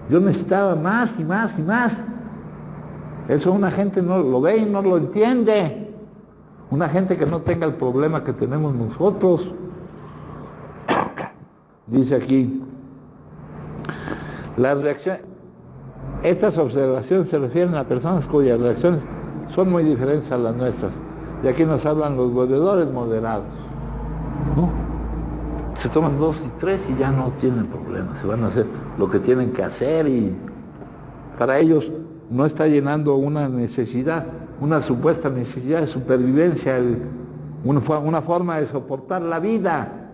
Yo necesitaba más y más y más. Eso una gente no lo ve y no lo entiende. Una gente que no tenga el problema que tenemos nosotros. Dice aquí, las reacciones, estas observaciones se refieren a personas cuyas reacciones son muy diferentes a las nuestras. Y aquí nos hablan los bebedores moderados, ¿no? Se toman 2 y 3 y ya no tienen problema, se van a hacer lo que tienen que hacer, y para ellos no está llenando una necesidad, una supuesta necesidad de supervivencia, una forma de soportar la vida,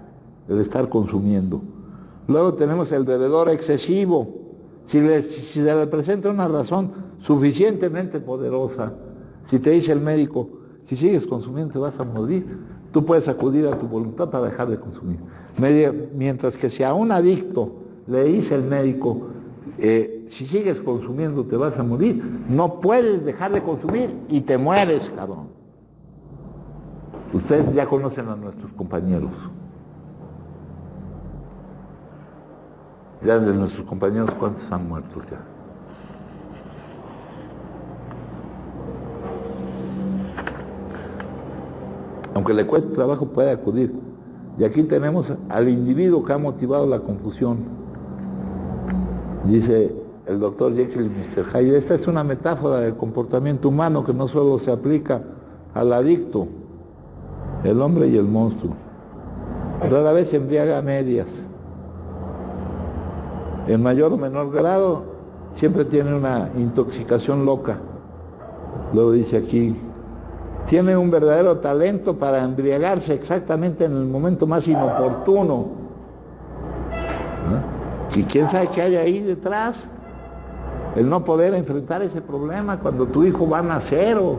el estar consumiendo. Luego tenemos el bebedor excesivo. Si se le presenta una razón suficientemente poderosa, si te dice el médico, si sigues consumiendo te vas a morir, tú puedes acudir a tu voluntad para dejar de consumir. Mientras que si a un adicto le dice el médico, si sigues consumiendo te vas a morir, no puedes dejar de consumir y te mueres, cabrón. Ustedes ya conocen a nuestros compañeros. Ya de nuestros compañeros, ¿cuántos han muerto ya? aunque le cueste trabajo, puede acudir. Y aquí tenemos al individuo que ha motivado la confusión. Dice el doctor Jekyll y Mr. Hyde, esta es una metáfora del comportamiento humano que no solo se aplica al adicto, el hombre y el monstruo. Rara vez se embriaga a medias. En mayor o menor grado, siempre tiene una intoxicación loca. Luego dice aquí, tiene un verdadero talento para embriagarse exactamente en el momento más inoportuno. ¿Y quién sabe qué hay ahí detrás? El no poder enfrentar ese problema cuando tu hijo va a nacer o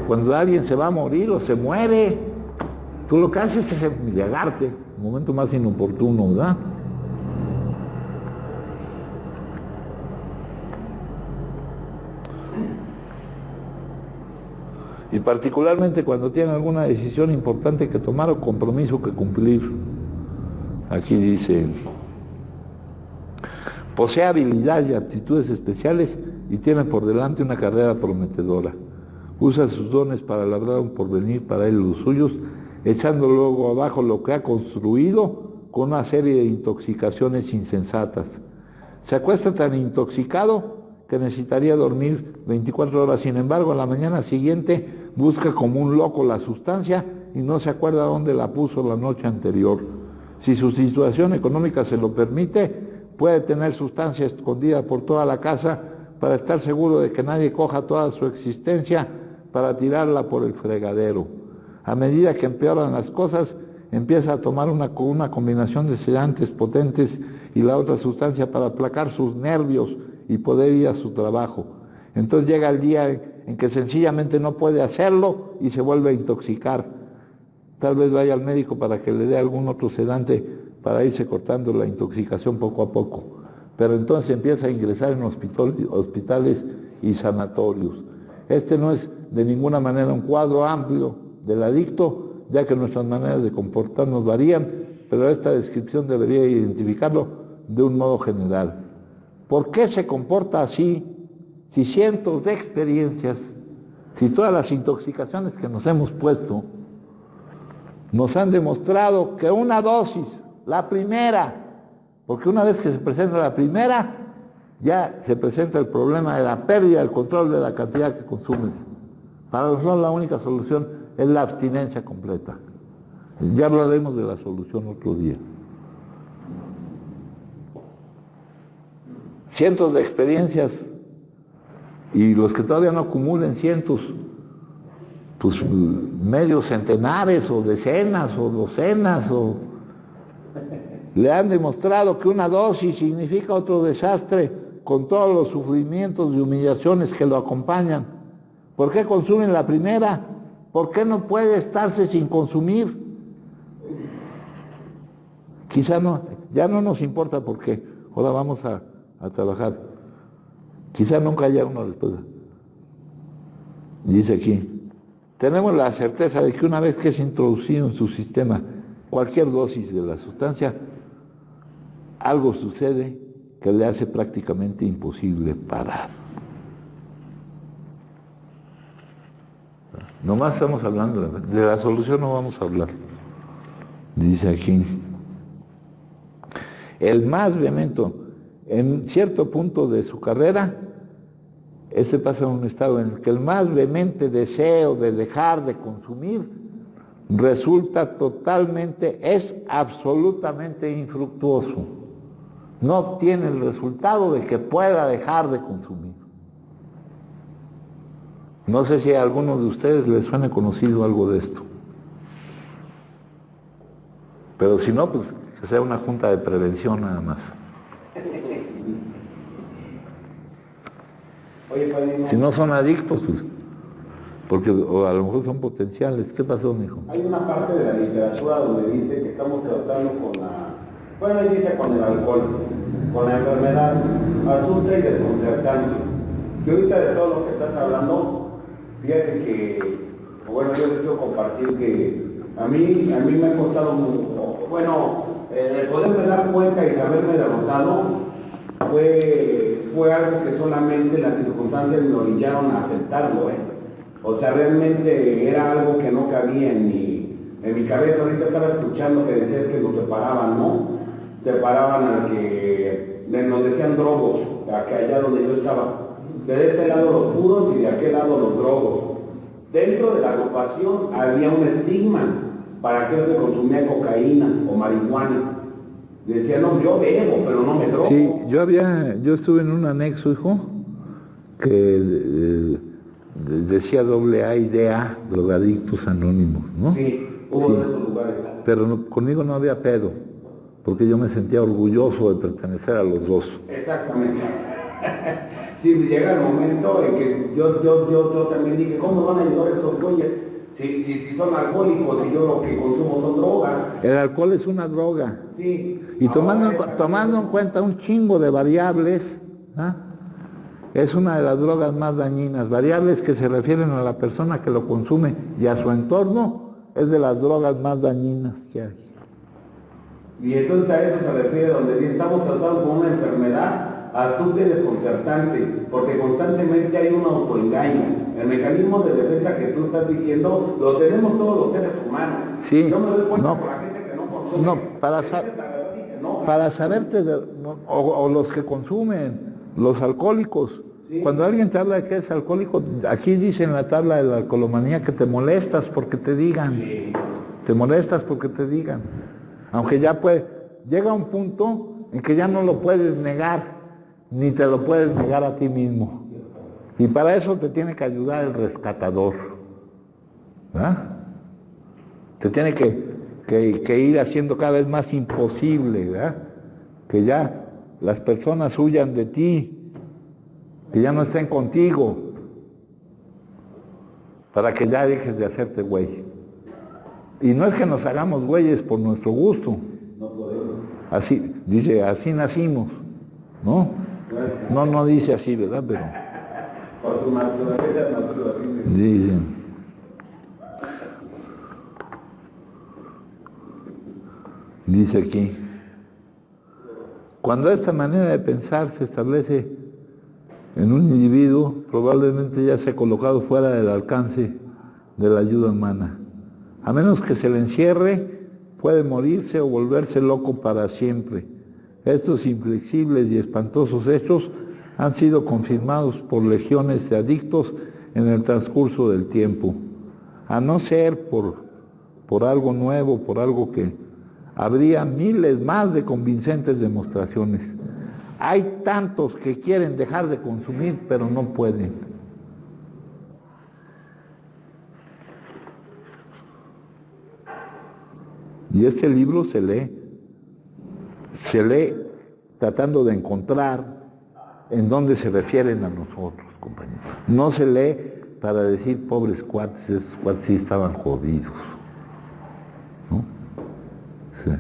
cuando alguien se va a morir o se muere. Tú lo que haces es embriagarte, en el momento más inoportuno, ¿verdad? Y particularmente cuando tienen alguna decisión importante que tomar o compromiso que cumplir. Aquí dice, posee habilidad y aptitudes especiales y tiene por delante una carrera prometedora. Usa sus dones para labrar un porvenir para él y los suyos, echando luego abajo lo que ha construido con una serie de intoxicaciones insensatas. Se acuesta tan intoxicado que necesitaría dormir 24 horas, sin embargo, a la mañana siguiente busca como un loco la sustancia y no se acuerda dónde la puso la noche anterior. Si su situación económica se lo permite, puede tener sustancia escondida por toda la casa para estar seguro de que nadie coja toda su existencia para tirarla por el fregadero. A medida que empeoran las cosas, empieza a tomar una combinación de sedantes potentes y la otra sustancia para aplacar sus nervios y poder ir a su trabajo. Entonces llega el día en que sencillamente no puede hacerlo y se vuelve a intoxicar. Tal vez vaya al médico para que le dé algún otro sedante para irse cortando la intoxicación poco a poco. Pero entonces empieza a ingresar en hospitales y sanatorios. Este no es de ninguna manera un cuadro amplio del adicto, ya que nuestras maneras de comportarnos varían, pero esta descripción debería identificarlo de un modo general. ¿Por qué se comporta así si cientos de experiencias, si todas las intoxicaciones que nos hemos puesto, nos han demostrado que una dosis, la primera, porque una vez que se presenta la primera, ya se presenta el problema de la pérdida del control de la cantidad que consumes. Para nosotros la única solución es la abstinencia completa. Ya hablaremos de la solución otro día. Cientos de experiencias, y los que todavía no acumulen cientos, pues medios centenares o decenas o docenas, le han demostrado que una dosis significa otro desastre con todos los sufrimientos y humillaciones que lo acompañan. ¿Por qué consumen la primera? ¿Por qué no puede estarse sin consumir? Quizá no, ya no nos importa por qué. Ahora vamos a trabajar. Quizá nunca haya una respuesta. Dice aquí, tenemos la certeza de que una vez que es introducido en su sistema cualquier dosis de la sustancia, algo sucede que le hace prácticamente imposible parar. Nomás estamos hablando de la solución, no vamos a hablar. Dice aquí, el más vehemente, en cierto punto de su carrera, ese pasa a un estado en el que el más vehemente deseo de dejar de consumir resulta totalmente, es absolutamente infructuoso. No obtiene el resultado de que pueda dejar de consumir. No sé si a alguno de ustedes les suene conocido algo de esto. Pero si no, pues que sea una junta de prevención nada más. Oye, padre, Si no son adictos, pues, porque o a lo mejor son potenciales. ¿Qué pasó, mijo? hay una parte de la literatura donde dice que estamos tratando con bueno, ahí dice con el alcohol, con la enfermedad, asusta y desconcertante. Y ahorita de todo lo que estás hablando, fíjate que, bueno, yo les quiero compartir que a mí me ha costado mucho, bueno, el poderme dar cuenta y haberme derrotado fue algo que solamente las circunstancias me orillaron a aceptarlo, O sea, realmente era algo que no cabía en mi cabeza. Ahorita estaba escuchando que decías que nos separaban, ¿no? Separaban a que nos decían drogos, a que allá donde yo estaba. De este lado los puros y de aquel lado los drogos. Dentro de la agrupación había un estigma para aquel que consumía cocaína o marihuana. Decía, no, yo bebo, pero no me drogo. Sí, yo estuve en un anexo, hijo, que decía AA y DA, drogadictos anónimos, ¿no? Sí, hubo de esos lugares. Pero conmigo no había pedo, porque yo me sentía orgulloso de pertenecer a los dos. Exactamente. Sí, llega el momento en que yo también dije, ¿cómo van a ayudar estos güeyes? Si son alcohólicos y yo lo que consumo son drogas. El alcohol es una droga. Sí. Y tomando en cuenta un chingo de variables, ¿ah? Es una de las drogas más dañinas. Variables que se refieren a la persona que lo consume y a su entorno, es de las drogas más dañinas que hay. Y entonces a eso se refiere, donde si estamos tratados con una enfermedad, astuta y desconcertante, porque constantemente hay un autoengaño. El mecanismo de defensa que tú estás diciendo, lo tenemos todos los seres humanos. Sí, yo me doy cuenta no, por la gente que no consume. No, para saberte, o los que consumen, los alcohólicos. Sí. Cuando alguien te habla de que es alcohólico, aquí dice en la tabla de la alcoholomanía que te molestas porque te digan. Sí. Te molestas porque te digan. Aunque ya llega un punto en que ya no lo puedes negar, ni te lo puedes negar a ti mismo. Y para eso te tiene que ayudar el rescatador. ¿Verdad? Te tiene que ir haciendo cada vez más imposible, ¿verdad? Que ya las personas huyan de ti, que ya no estén contigo, para que ya dejes de hacerte güey. Y no es que nos hagamos güeyes por nuestro gusto. No podemos. Así, dice, así nacimos, ¿no? No dice así, ¿verdad? Pero por tu naturaleza natural. dice. Dice aquí, cuando esta manera de pensar se establece en un individuo, probablemente ya se ha colocado fuera del alcance de la ayuda humana. A menos que se le encierre, puede morirse o volverse loco para siempre. Estos inflexibles y espantosos hechos han sido confirmados por legiones de adictos en el transcurso del tiempo. A no ser por algo nuevo, por algo que habría miles más de convincentes demostraciones. Hay tantos que quieren dejar de consumir, pero no pueden. Y este libro se lee tratando de encontrar en dónde se refieren a nosotros, compañeros. No se lee para decir, pobres cuates, esos cuates sí estaban jodidos, ¿no? Sí.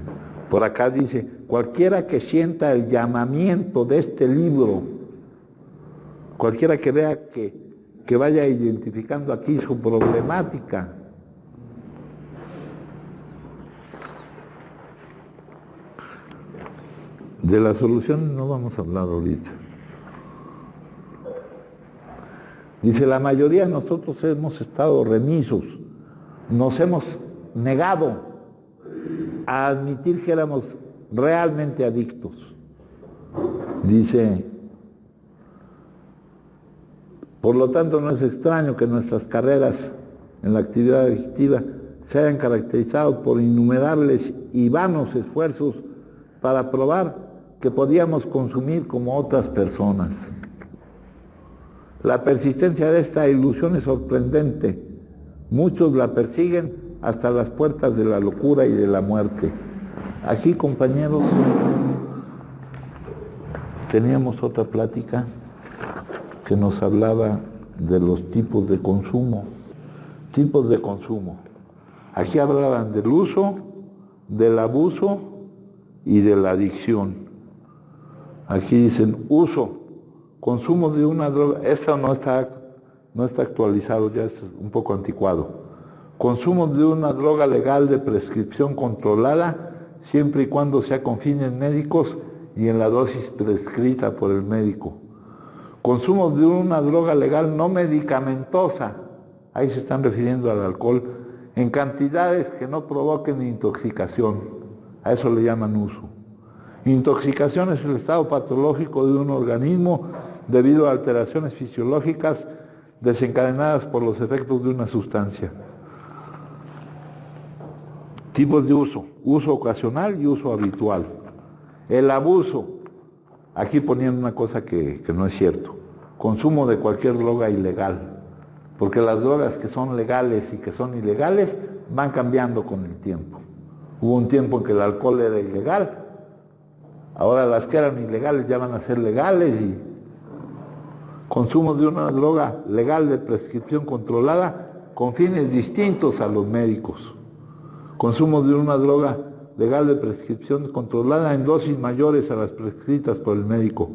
Por acá dice, cualquiera que sienta el llamamiento de este libro, cualquiera que vea que vaya identificando aquí su problemática, de las soluciones no vamos a hablar ahorita. Dice, la mayoría de nosotros hemos estado remisos, nos hemos negado a admitir que éramos realmente adictos. Dice, por lo tanto no es extraño que nuestras carreras en la actividad adictiva se hayan caracterizado por innumerables y vanos esfuerzos para probar que podíamos consumir como otras personas. La persistencia de esta ilusión es sorprendente. Muchos la persiguen hasta las puertas de la locura y de la muerte. Aquí, compañeros, teníamos otra plática que nos hablaba de los tipos de consumo. Tipos de consumo. Aquí hablaban del uso, del abuso y de la adicción. Aquí dicen uso, consumo de una droga, esto no está actualizado, ya es un poco anticuado. Consumo de una droga legal de prescripción controlada, siempre y cuando sea con fines médicos y en la dosis prescrita por el médico. Consumo de una droga legal no medicamentosa, ahí se están refiriendo al alcohol en cantidades que no provoquen intoxicación. A eso le llaman uso. Intoxicación es el estado patológico de un organismo debido a alteraciones fisiológicas desencadenadas por los efectos de una sustancia. Tipos de uso: uso ocasional y uso habitual. El abuso, aquí ponían una cosa que no es cierto: consumo de cualquier droga ilegal, porque las drogas que son legales y que son ilegales van cambiando con el tiempo. Hubo un tiempo en que el alcohol era ilegal, ahora las que eran ilegales ya van a ser legales. Y consumo de una droga legal de prescripción controlada con fines distintos a los médicos. Consumo de una droga legal de prescripción controlada en dosis mayores a las prescritas por el médico.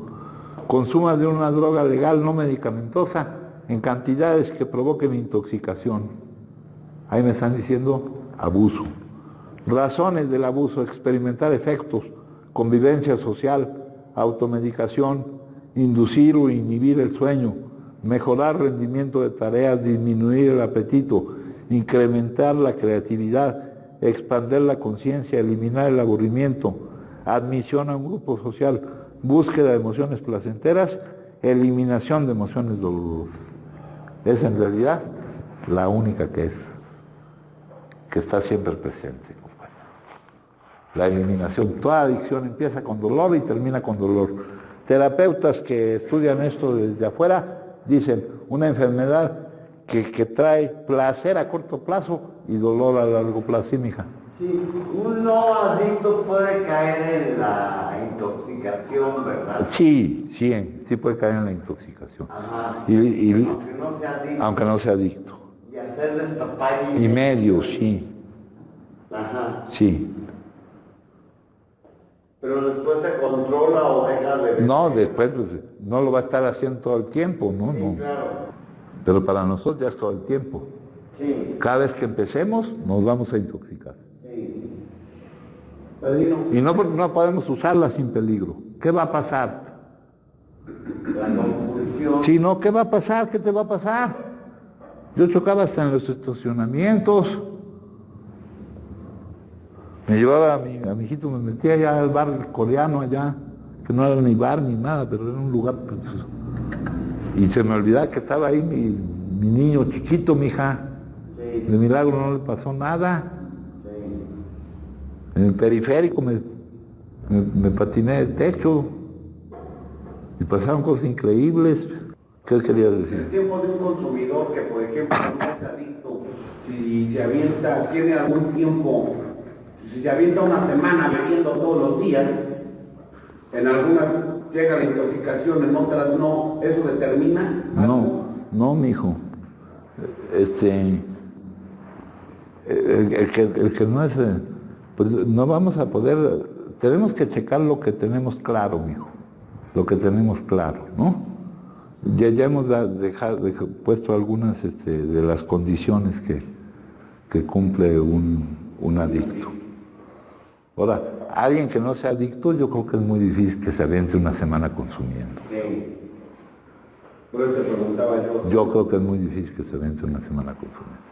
Consumo de una droga legal no medicamentosa en cantidades que provoquen intoxicación. Ahí me están diciendo abuso. Razones del abuso: experimentar efectos, convivencia social, automedicación, inducir o inhibir el sueño, mejorar rendimiento de tareas, disminuir el apetito, incrementar la creatividad, expandir la conciencia, eliminar el aburrimiento, admisión a un grupo social, búsqueda de emociones placenteras, eliminación de emociones dolorosas. Es en realidad la única que está siempre presente, compañero. La eliminación. Toda adicción empieza con dolor y termina con dolor. Terapeutas que estudian esto desde afuera dicen: una enfermedad que trae placer a corto plazo y dolor a largo plazo. Sí, mija. Sí, uno adicto puede caer en la intoxicación, ¿verdad? Sí puede caer en la intoxicación. Ajá. Aunque no sea adicto. Y hacerles papaya y medio, sí. Ajá. Sí. Pero después se controla o deja de... No, después pues, no lo va a estar haciendo todo el tiempo, ¿no? Sí, No. claro. Pero para nosotros ya es todo el tiempo. Sí. Cada vez que empecemos nos vamos a intoxicar. Sí. Y no podemos usarla sin peligro. ¿Qué va a pasar? La compulsión. Si no, ¿qué va a pasar? ¿Qué te va a pasar? Yo chocaba hasta en los estacionamientos. Me llevaba a mi hijito, me metía allá al bar coreano allá, que no era ni bar ni nada, pero era un lugar pues, y se me olvidaba que estaba ahí mi niño chiquito, mi hija. Sí. De milagro no le pasó nada. Sí. En el periférico me patiné de techo y pasaron cosas increíbles. ¿Qué quería decir? El tiempo de un consumidor que, por ejemplo, no es adicto, si se avienta, tiene algún tiempo, si se avienta una semana bebiendo todos los días, en algunas llega la intoxicación, en otras no, ¿eso determina? No, mijo. El que no es, pues no vamos a poder, tenemos que checar lo que tenemos claro, mijo, lo que tenemos claro, ¿no? Ya hemos puesto algunas de las condiciones que cumple un adicto. Ahora, alguien que no sea adicto, yo creo que es muy difícil que se aviente una semana consumiendo. Sí. Por eso te preguntaba yo. Yo creo que es muy difícil que se aviente una semana consumiendo.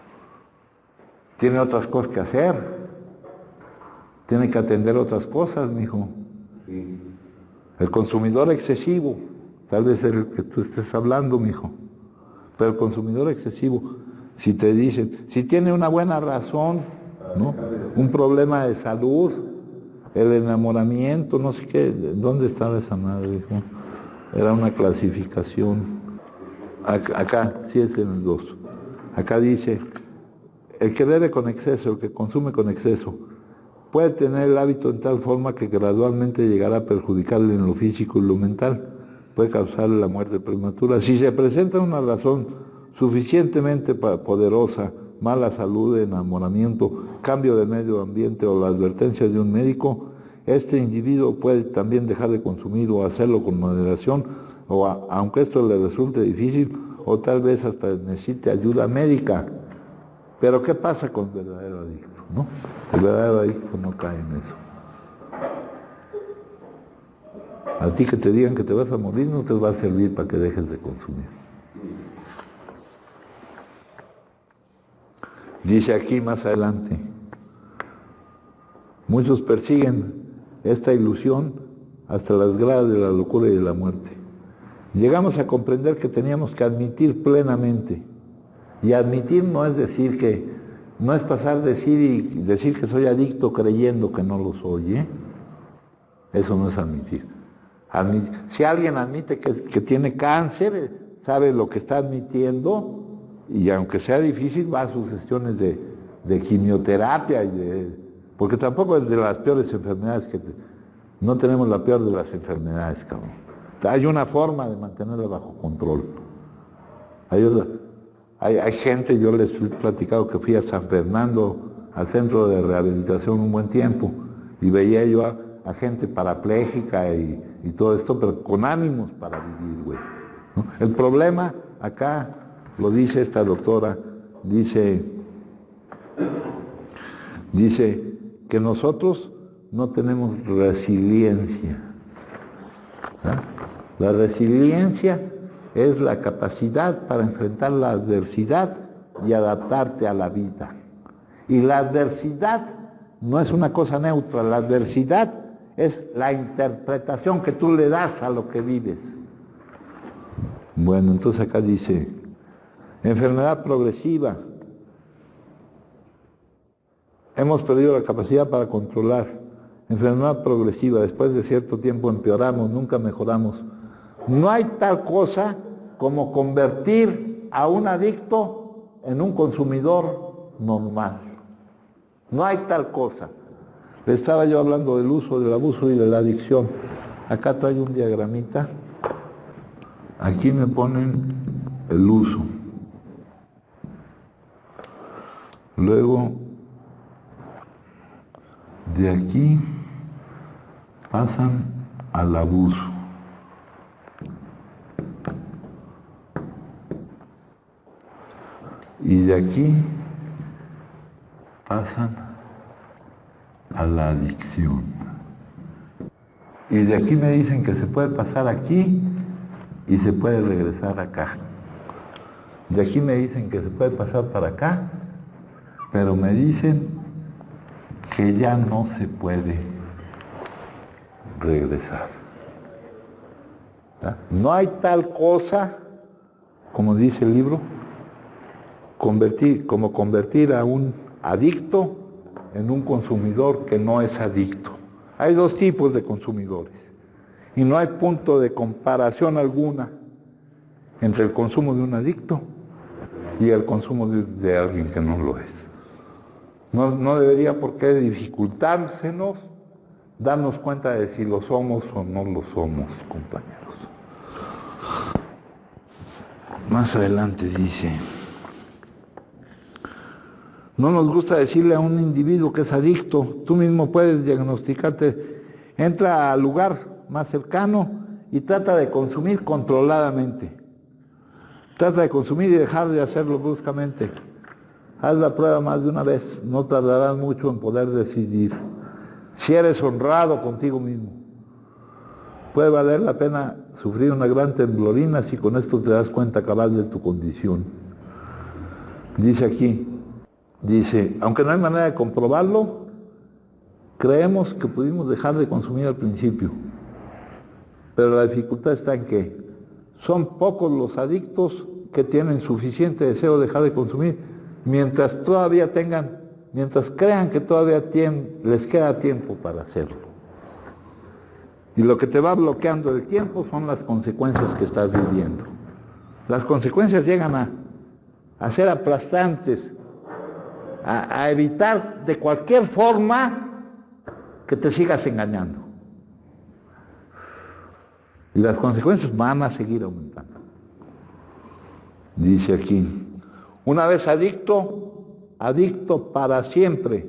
Tiene otras cosas que hacer. Tiene que atender otras cosas, mijo. Sí. El consumidor excesivo, tal vez es el que tú estés hablando, mijo. Pero el consumidor excesivo, si te dicen, si tiene una buena razón, ¿no? Un problema de salud, el enamoramiento, no sé qué, ¿dónde estaba esa madre, hijo? Era una clasificación. Acá, sí es en el 2. Acá dice, el que bebe con exceso, el que consume con exceso, puede tener el hábito en tal forma que gradualmente llegará a perjudicarle en lo físico y lo mental, puede causarle la muerte prematura. Si se presenta una razón suficientemente poderosa, mala salud, enamoramiento, cambio de medio ambiente o la advertencia de un médico, este individuo puede también dejar de consumir o hacerlo con moderación, o aunque esto le resulte difícil, o tal vez hasta necesite ayuda médica. Pero ¿qué pasa con el verdadero adicto? ¿No? El verdadero adicto no cae en eso. A ti que te digan que te vas a morir no te va a servir para que dejes de consumir. Dice aquí más adelante, muchos persiguen esta ilusión hasta las gradas de la locura y de la muerte. Llegamos a comprender que teníamos que admitir plenamente, y admitir no es decir que, no es pasar decir que soy adicto creyendo que no lo soy, ¿eh? Eso no es admitir. Si alguien admite que tiene cáncer, sabe lo que está admitiendo, y aunque sea difícil, va a sus sesiones de quimioterapia, porque tampoco es de las peores enfermedades no tenemos la peor de las enfermedades, cabrón. Hay una forma de mantenerla bajo control. Hay gente, yo les he platicado que fui a San Fernando, al centro de rehabilitación un buen tiempo, y veía yo a gente parapléjica y todo esto, pero con ánimos para vivir, güey, ¿no? El problema acá, lo dice esta doctora, dice que nosotros no tenemos resiliencia, ¿no? La resiliencia es la capacidad para enfrentar la adversidad y adaptarte a la vida. Y la adversidad no es una cosa neutra, la adversidad es la interpretación que tú le das a lo que vives. Bueno, entonces acá dice, enfermedad progresiva. Hemos perdido la capacidad para controlar. Enfermedad progresiva, después de cierto tiempo empeoramos, nunca mejoramos. No hay tal cosa como convertir a un adicto en un consumidor normal. No hay tal cosa. Le estaba yo hablando del uso, del abuso y de la adicción. Acá traigo un diagramita. Aquí me ponen el uso. Luego, de aquí pasan al abuso. Y de aquí pasan a la adicción. Y de aquí me dicen que se puede pasar aquí y se puede regresar acá. De aquí me dicen que se puede pasar para acá, pero me dicen que ya no se puede regresar. ¿Ah? No hay tal cosa, como dice el libro, convertir a un adicto en un consumidor que no es adicto. Hay dos tipos de consumidores y no hay punto de comparación alguna entre el consumo de un adicto y el consumo de alguien que no lo es. No debería por qué dificultársenos darnos cuenta de si lo somos o no lo somos, compañeros. Más adelante dice, no nos gusta decirle a un individuo que es adicto, tú mismo puedes diagnosticarte, entra al lugar más cercano y trata de consumir controladamente. Trata de consumir y dejar de hacerlo bruscamente. Haz la prueba más de una vez, no tardarás mucho en poder decidir. Si eres honrado contigo mismo, puede valer la pena sufrir una gran temblorina si con esto te das cuenta cabal de tu condición. Dice aquí, aunque no hay manera de comprobarlo, creemos que pudimos dejar de consumir al principio, pero la dificultad está en que son pocos los adictos que tienen suficiente deseo de dejar de consumir, mientras crean que todavía les queda tiempo para hacerlo. Y lo que te va bloqueando el tiempo son las consecuencias que estás viviendo. Las consecuencias llegan a ser aplastantes, a evitar de cualquier forma que te sigas engañando. Y las consecuencias van a seguir aumentando. Dice aquí, una vez adicto para siempre,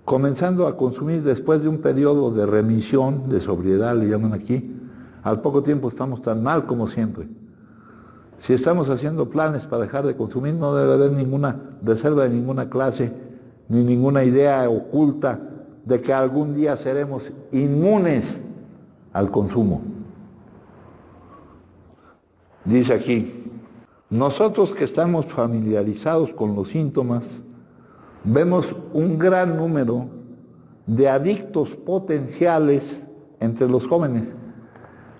comenzando a consumir después de un periodo de remisión, de sobriedad, le llaman aquí, al poco tiempo estamos tan mal como siempre. Si estamos haciendo planes para dejar de consumir, no debe haber ninguna reserva de ninguna clase, ni ninguna idea oculta de que algún día seremos inmunes al consumo. Dice aquí, Nosotros que estamos familiarizados con los síntomas, vemos un gran número de adictos potenciales entre los jóvenes.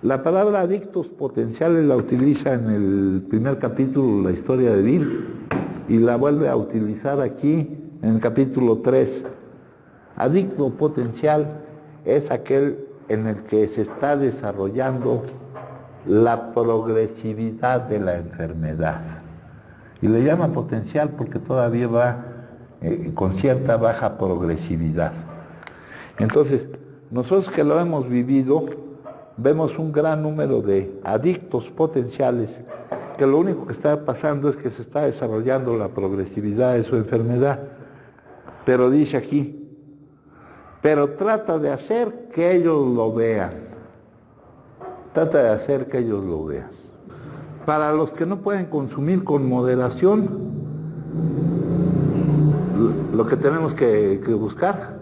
La palabra adictos potenciales la utiliza en el primer capítulo de la historia de Bill y la vuelve a utilizar aquí en el capítulo 3. Adicto potencial es aquel en el que se está desarrollando la progresividad de la enfermedad. Y le llama potencial porque todavía va con cierta baja progresividad. Entonces, nosotros que lo hemos vivido, vemos un gran número de adictos potenciales que lo único que está pasando es que se está desarrollando la progresividad de su enfermedad. Pero dice aquí, pero trata de hacer que ellos lo vean. Trata de hacer que ellos lo vean. Para los que no pueden consumir con moderación, lo que tenemos que buscar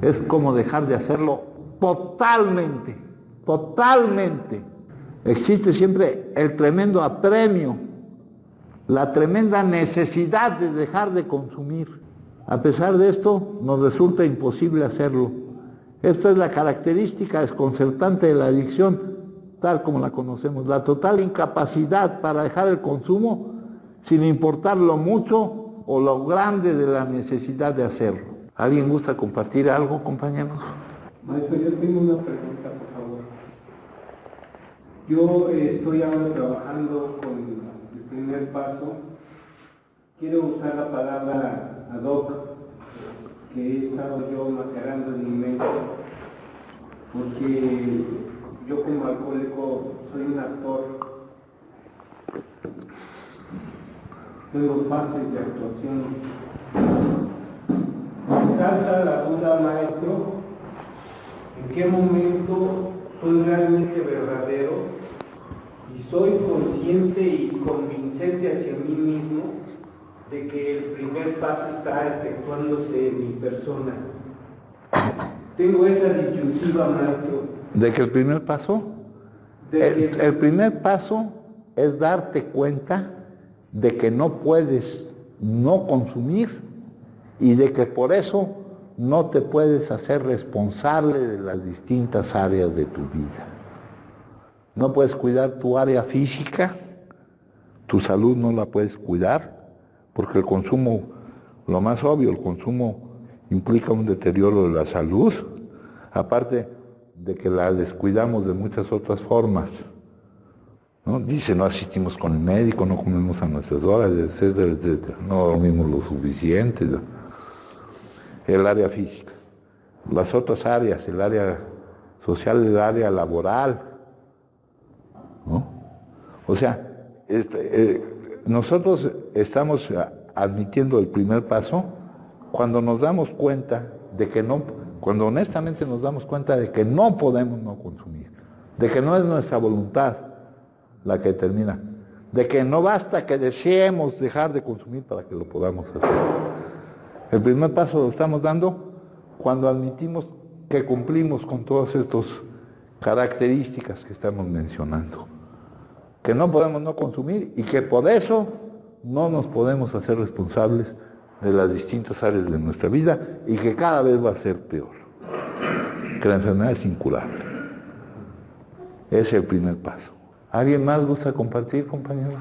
es cómo dejar de hacerlo totalmente, totalmente. Existe siempre el tremendo apremio, la tremenda necesidad de dejar de consumir. A pesar de esto, nos resulta imposible hacerlo. Esta es la característica desconcertante de la adicción, tal como la conocemos, la total incapacidad para dejar el consumo sin importar lo mucho o lo grande de la necesidad de hacerlo. ¿Alguien gusta compartir algo, compañeros? Maestro, yo tengo una pregunta, por favor. Yo estoy ahora trabajando con el primer paso. Quiero usar la palabra ad hoc que he estado yo macerando en mi mente, porque yo como alcohólico soy un actor, tengo fases de actuación. Me salta la duda, maestro, en qué momento soy realmente verdadero y soy consciente y convincente hacia mí mismo de que el primer paso está efectuándose en mi persona. Tengo esa disyuntiva, maestro. ¿De que el primer paso? El primer paso es darte cuenta de que no puedes no consumir y de que por eso no te puedes hacer responsable de las distintas áreas de tu vida. No puedes cuidar tu área física, tu salud no la puedes cuidar, porque el consumo, lo más obvio, el consumo implica un deterioro de la salud, aparte de que la descuidamos de muchas otras formas, ¿no? Dice, no asistimos con el médico, no comemos a nuestras horas, etcétera, etcétera, no dormimos lo suficiente, ¿no? El área física. Las otras áreas, el área social, el área laboral, ¿no? O sea, nosotros estamos admitiendo el primer paso cuando nos damos cuenta de que no, cuando honestamente nos damos cuenta de que no podemos no consumir, de que no es nuestra voluntad la que determina, de que no basta que deseemos dejar de consumir para que lo podamos hacer. El primer paso lo estamos dando cuando admitimos que cumplimos con todas estas características que estamos mencionando, que no podemos no consumir y que por eso no nos podemos hacer responsables de las distintas áreas de nuestra vida y que cada vez va a ser peor, que la enfermedad es incurable. Ese es el primer paso. ¿Alguien más gusta compartir, compañeros?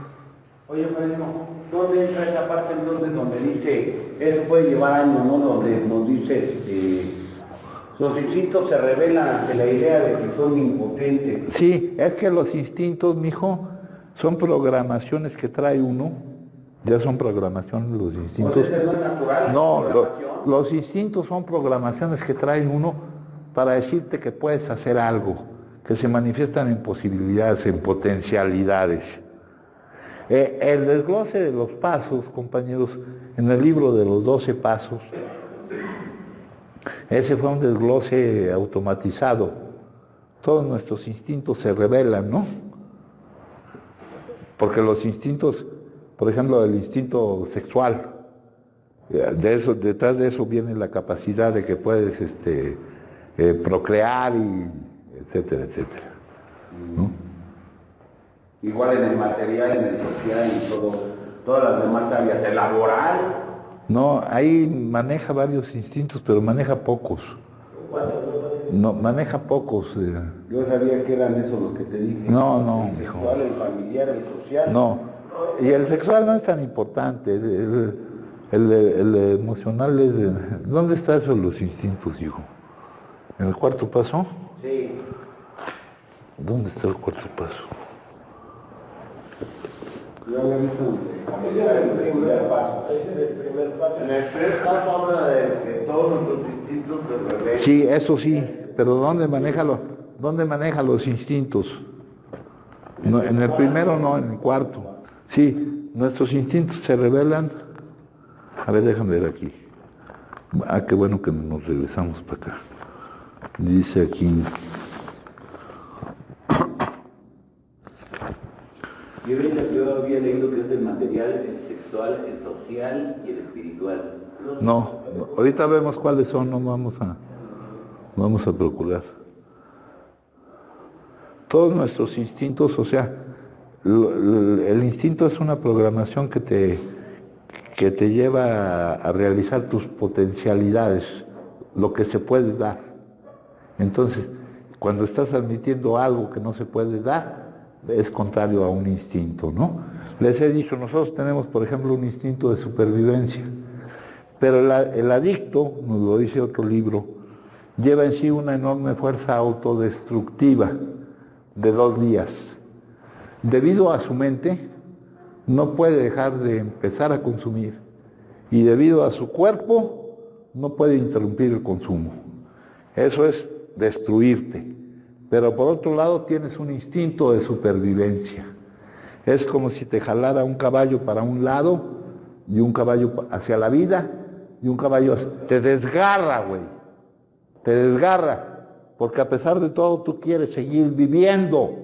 Oye, maestro, ¿dónde entra esa parte entonces donde dice, eso puede llevar años, ¿no? Donde nos dice, los instintos se revelan ante la idea de que son impotentes? Sí, es que los instintos, mijo, son programaciones que trae uno, ya son programaciones los instintos. ¿No es natural? No, los instintos son programaciones que traen uno para decirte que puedes hacer algo, que se manifiestan en posibilidades, en potencialidades. El desglose de los pasos, compañeros, en el libro de los 12 pasos, ese fue un desglose automatizado. Todos nuestros instintos se revelan, ¿no? Porque los instintos, por ejemplo, el instinto sexual, detrás de eso viene la capacidad de que puedes procrear y etcétera, etcétera, ¿no? igual en el material, en el social y todas las demás áreas, el laboral. No, ahí maneja varios instintos, pero maneja pocos. No, maneja pocos. Yo sabía que eran esos los que te dije. No, el hijo. sexual, el familiar, el social. No, y el sexual no es tan importante. El emocional es... ¿Dónde están esos los instintos, hijo? ¿En el cuarto paso? Sí. ¿Dónde está el cuarto paso? Yo había visto Ese es el primer paso. En el primer paso habla de que todos nuestros instintos se revelan. Sí, eso sí, pero ¿dónde maneja los instintos? No, en el primero no, en el cuarto. Sí, nuestros instintos se revelan. A ver, déjame ver aquí. Ah, qué bueno que nos regresamos para acá. Dice aquí. Yo había leído que es el material, el sexual, el social y el espiritual. No, ahorita vemos cuáles son, no vamos a procurar. Todos nuestros instintos, o sea, el instinto es una programación que te lleva a realizar tus potencialidades, lo que se puede dar. Entonces, cuando estás admitiendo algo que no se puede dar, es contrario a un instinto, ¿no? Les he dicho, nosotros tenemos, por ejemplo, un instinto de supervivencia, pero el adicto, nos lo dice otro libro, lleva en sí una enorme fuerza autodestructiva de 2 días. Debido a su mente, no puede dejar de empezar a consumir, y debido a su cuerpo, no puede interrumpir el consumo. Eso es destruirte. Pero por otro lado tienes un instinto de supervivencia. Es como si te jalara un caballo para un lado y un caballo hacia la vida y un caballo te desgarra, güey. Te desgarra. Porque a pesar de todo tú quieres seguir viviendo,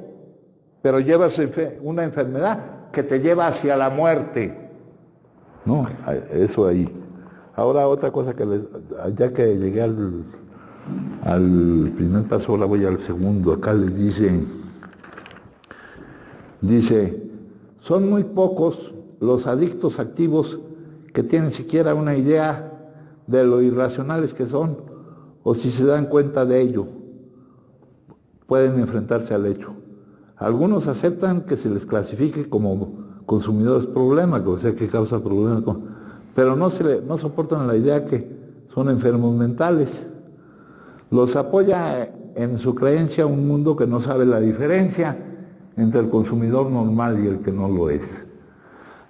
pero llevas una enfermedad que te lleva hacia la muerte. No, eso ahí. Ahora otra cosa ya que llegué al primer paso, ahora voy al segundo. Acá les dice, son muy pocos los adictos activos que tienen siquiera una idea de lo irracionales que son, o si se dan cuenta de ello, pueden enfrentarse al hecho. Algunos aceptan que se les clasifique como consumidores problema, o sea que causa problemas, pero no soportan la idea que son enfermos mentales. Los apoya en su creencia un mundo que no sabe la diferencia entre el consumidor normal y el que no lo es.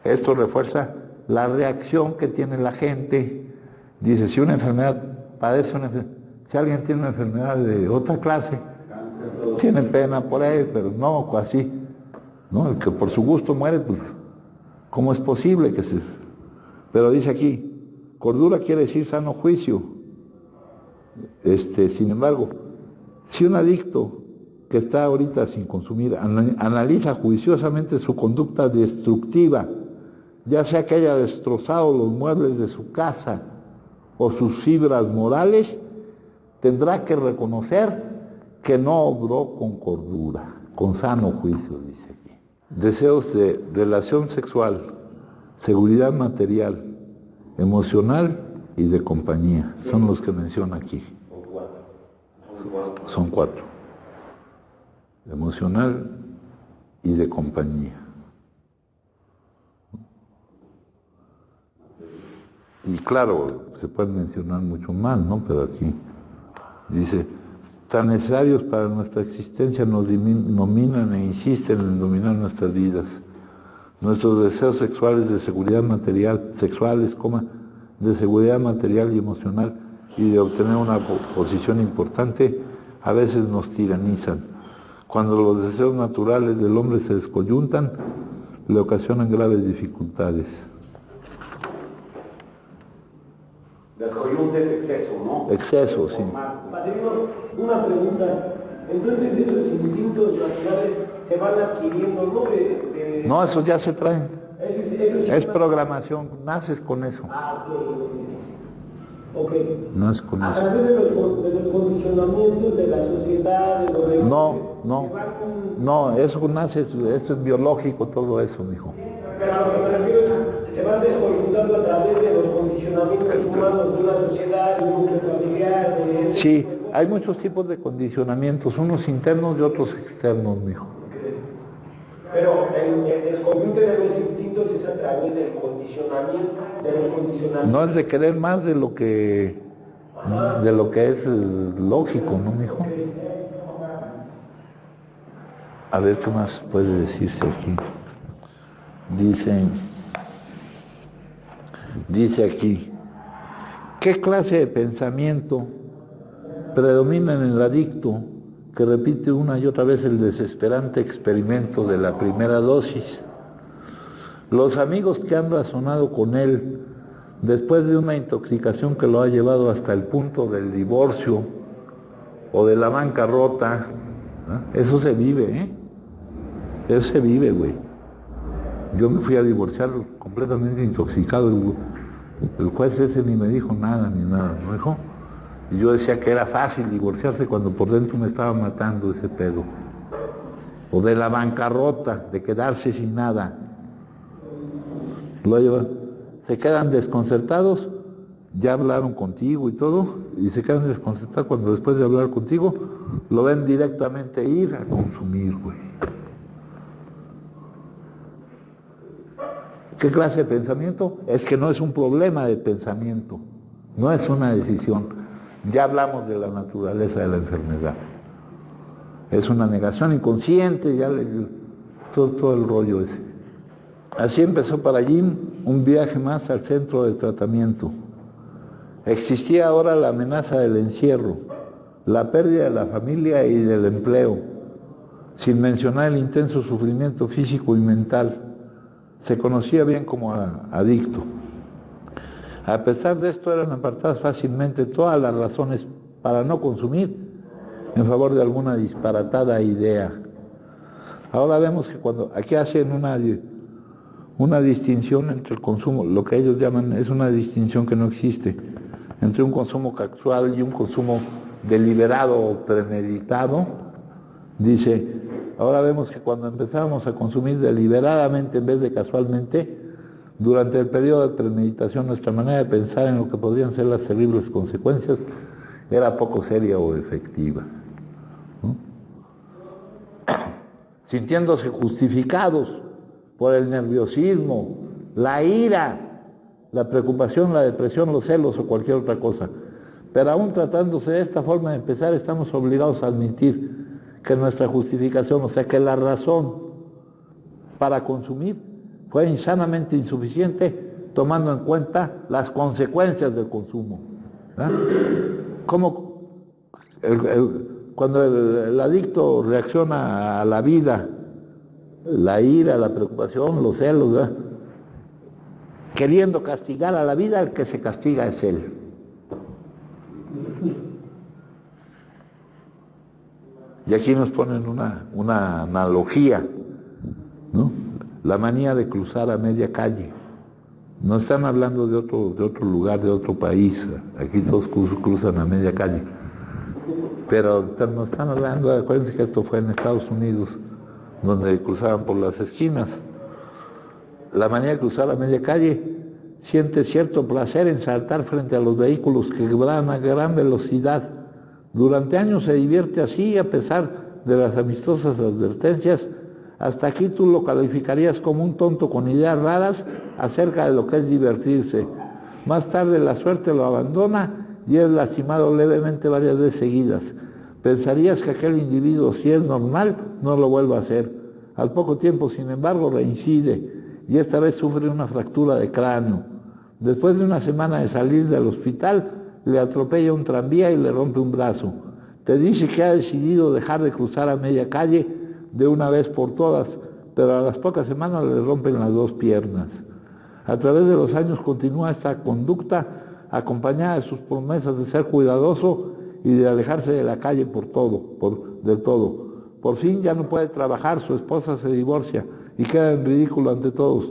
Esto refuerza la reacción que tiene la gente. Dice, si una enfermedad si alguien tiene una enfermedad de otra clase, tiene pena por él, pero no, así. ¿No? El que por su gusto muere, pues, ¿cómo es posible que se...? Pero dice aquí, cordura quiere decir sano juicio. Sin embargo, si un adicto que está ahorita sin consumir analiza juiciosamente su conducta destructiva, ya sea que haya destrozado los muebles de su casa o sus fibras morales, tendrá que reconocer que no obró con cordura, con sano juicio, dice aquí. Deseos de relación sexual, seguridad material, emocional y de compañía, son los que menciona aquí. Son 4. Emocional y de compañía. Y claro, se pueden mencionar mucho más, ¿no? Pero aquí dice, tan necesarios para nuestra existencia nos dominan e insisten en dominar nuestras vidas. Nuestros deseos sexuales de seguridad material, de seguridad material y emocional, y de obtener una posición importante, a veces nos tiranizan. Cuando los deseos naturales del hombre se descoyuntan, le ocasionan graves dificultades. Descoyunte es exceso, ¿no? Exceso, sí. Padrino, una pregunta. Entonces esos instintos naturales se van adquiriendo, ¿no? No, esos ya se traen. Ellos Es programación, naces con eso. Ah, ok. Ok. No es con A eso. través de los condicionamientos de la sociedad, de los negocios, No, eso nace, esto es biológico, todo eso, mijo. Pero a lo que me refiero es, se van desconjuntando a través de los condicionamientos humanos de una sociedad, de un núcleo familiar, de... Sí, hay muchos tipos de condicionamientos, unos internos y otros externos, mijo. Pero el desconjunte de los instintos es a través del condicionamiento, de los condicionamientos. No es de querer más de lo que es lógico, ¿no, mijo? A ver qué más puede decirse aquí. Dice aquí, ¿qué clase de pensamiento predomina en el adicto que repite una y otra vez el desesperante experimento de la primera dosis? Los amigos que han razonado con él después de una intoxicación que lo ha llevado hasta el punto del divorcio o de la bancarrota, ¿eh? Eso se vive, ¿eh? Eso se vive, güey. Yo me fui a divorciar completamente intoxicado. El juez ese ni me dijo nada, ¿no dijo? Y yo decía que era fácil divorciarse cuando por dentro me estaba matando ese pedo. O de la bancarrota, de quedarse sin nada. Se quedan desconcertados, ya hablaron contigo y todo, y se quedan desconcertados cuando después de hablar contigo, lo ven directamente ir a consumir, güey. ¿Qué clase de pensamiento? Es que no es un problema de pensamiento, no es una decisión. Ya hablamos de la naturaleza de la enfermedad. Es una negación inconsciente, todo el rollo ese. Así empezó para Jim un viaje más al centro de tratamiento. Existía ahora la amenaza del encierro, la pérdida de la familia y del empleo, sin mencionar el intenso sufrimiento físico y mental. Se conocía bien como adicto. A pesar de esto, eran apartadas fácilmente todas las razones para no consumir en favor de alguna disparatada idea. Ahora vemos que cuando aquí hacen una distinción entre el consumo, lo que ellos llaman, es una distinción que no existe, entre un consumo casual y un consumo deliberado o premeditado. Dice, ahora vemos que cuando empezábamos a consumir deliberadamente en vez de casualmente, durante el periodo de premeditación nuestra manera de pensar en lo que podrían ser las terribles consecuencias era poco seria o efectiva, ¿no? Sintiéndose justificados por el nerviosismo, la ira, la preocupación, la depresión, los celos o cualquier otra cosa. Pero aún tratándose de esta forma de empezar, estamos obligados a admitir que nuestra justificación, o sea que la razón para consumir fue insanamente insuficiente, tomando en cuenta las consecuencias del consumo. Como cuando el adicto reacciona a la vida, la ira, la preocupación, los celos, ¿verdad?, queriendo castigar a la vida, el que se castiga es él. Y aquí nos ponen una analogía, ¿no? La manía de cruzar a media calle. No están hablando de otro lugar, de otro país. Aquí todos cruzan a media calle. Pero no están hablando, acuérdense que esto fue en Estados Unidos, donde cruzaban por las esquinas. La manía de cruzar a media calle siente cierto placer en saltar frente a los vehículos que van a gran velocidad. Durante años se divierte así, a pesar de las amistosas advertencias. Hasta aquí tú lo calificarías como un tonto con ideas raras acerca de lo que es divertirse. Más tarde la suerte lo abandona y es lastimado levemente varias veces seguidas. Pensarías que aquel individuo, si es normal, no lo vuelva a hacer. Al poco tiempo, sin embargo, reincide y esta vez sufre una fractura de cráneo. Después de una semana de salir del hospital, le atropella un tranvía y le rompe un brazo. Te dice que ha decidido dejar de cruzar a media calle de una vez por todas, pero a las pocas semanas le rompen las dos piernas. A través de los años continúa esta conducta acompañada de sus promesas de ser cuidadoso y de alejarse de la calle del todo. Por fin ya no puede trabajar, su esposa se divorcia y queda en ridículo ante todos.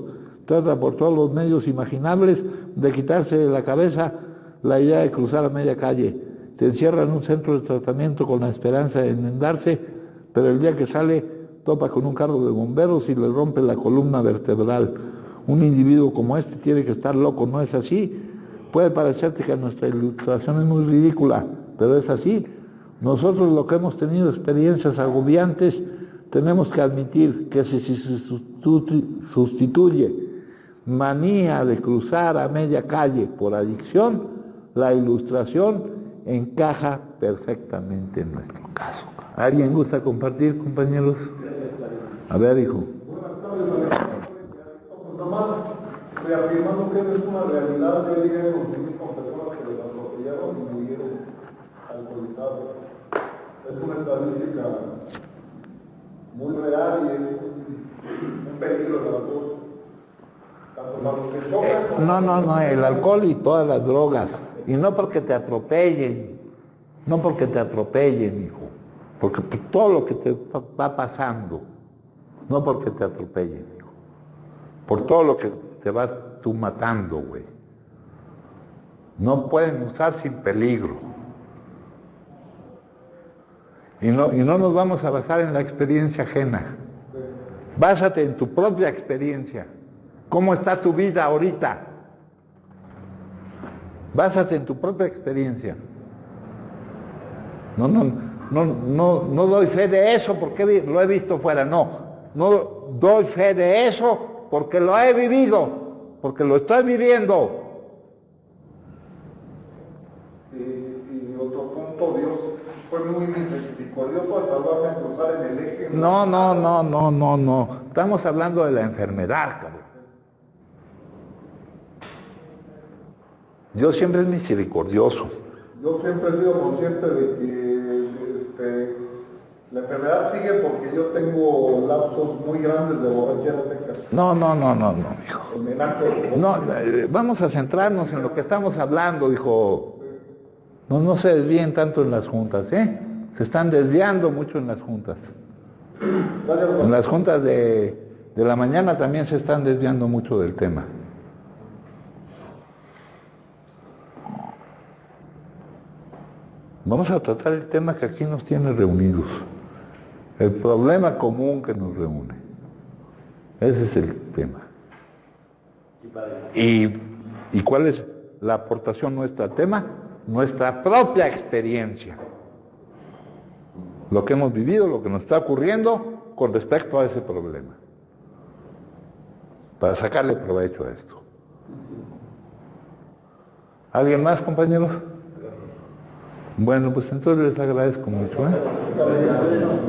Trata por todos los medios imaginables de quitarse de la cabeza la idea de cruzar a media calle. Se encierra en un centro de tratamiento con la esperanza de enmendarse, pero el día que sale topa con un carro de bomberos y le rompe la columna vertebral. Un individuo como este tiene que estar loco, ¿no es así? Puede parecerte que nuestra ilustración es muy ridícula, pero es así. Nosotros, lo que hemos tenido experiencias agobiantes, tenemos que admitir que si se sustituye manía de cruzar a media calle por adicción, la ilustración encaja perfectamente en nuestro caso. ¿Alguien gusta compartir, compañeros? A ver, hijo. Nomás reafirmando que no es una realidad, yo llegué a convivir con personas que les atropellaron y murieron alcoholizados. Es una estadística muy real y es un peligro para todos. Tanto para los que tocan No, el alcohol y todas las drogas. Y no porque te atropellen, hijo. Porque todo lo que te va pasando, no porque te atropellen, hijo. Por todo lo que te vas tú matando, güey. No pueden usar sin peligro. Y no nos vamos a basar en la experiencia ajena. Básate en tu propia experiencia. ¿Cómo está tu vida ahorita? Básate en tu propia experiencia. No doy fe de eso porque lo he visto fuera. No doy fe de eso porque lo he vivido, porque lo estoy viviendo. y otro punto, Dios fue muy misericordioso al salvarme a cruzar en el eje. No. Estamos hablando de la enfermedad, cabrón. Dios siempre es misericordioso. Yo siempre he sido consciente de que la enfermedad sigue porque yo tengo lapsos muy grandes de borrachera seca. No, hijo. No, vamos a centrarnos en lo que estamos hablando, hijo. No se desvíen tanto en las juntas, ¿eh? Se están desviando mucho en las juntas. En las juntas de la mañana también se están desviando mucho del tema. Vamos a tratar el tema que aquí nos tiene reunidos. El problema común que nos reúne. Ese es el tema. ¿Y cuál es la aportación nuestra al tema? Nuestra propia experiencia. Lo que hemos vivido, lo que nos está ocurriendo con respecto a ese problema. Para sacarle provecho a esto. ¿Alguien más, compañeros? Bueno, pues entonces les agradezco mucho, ¿eh?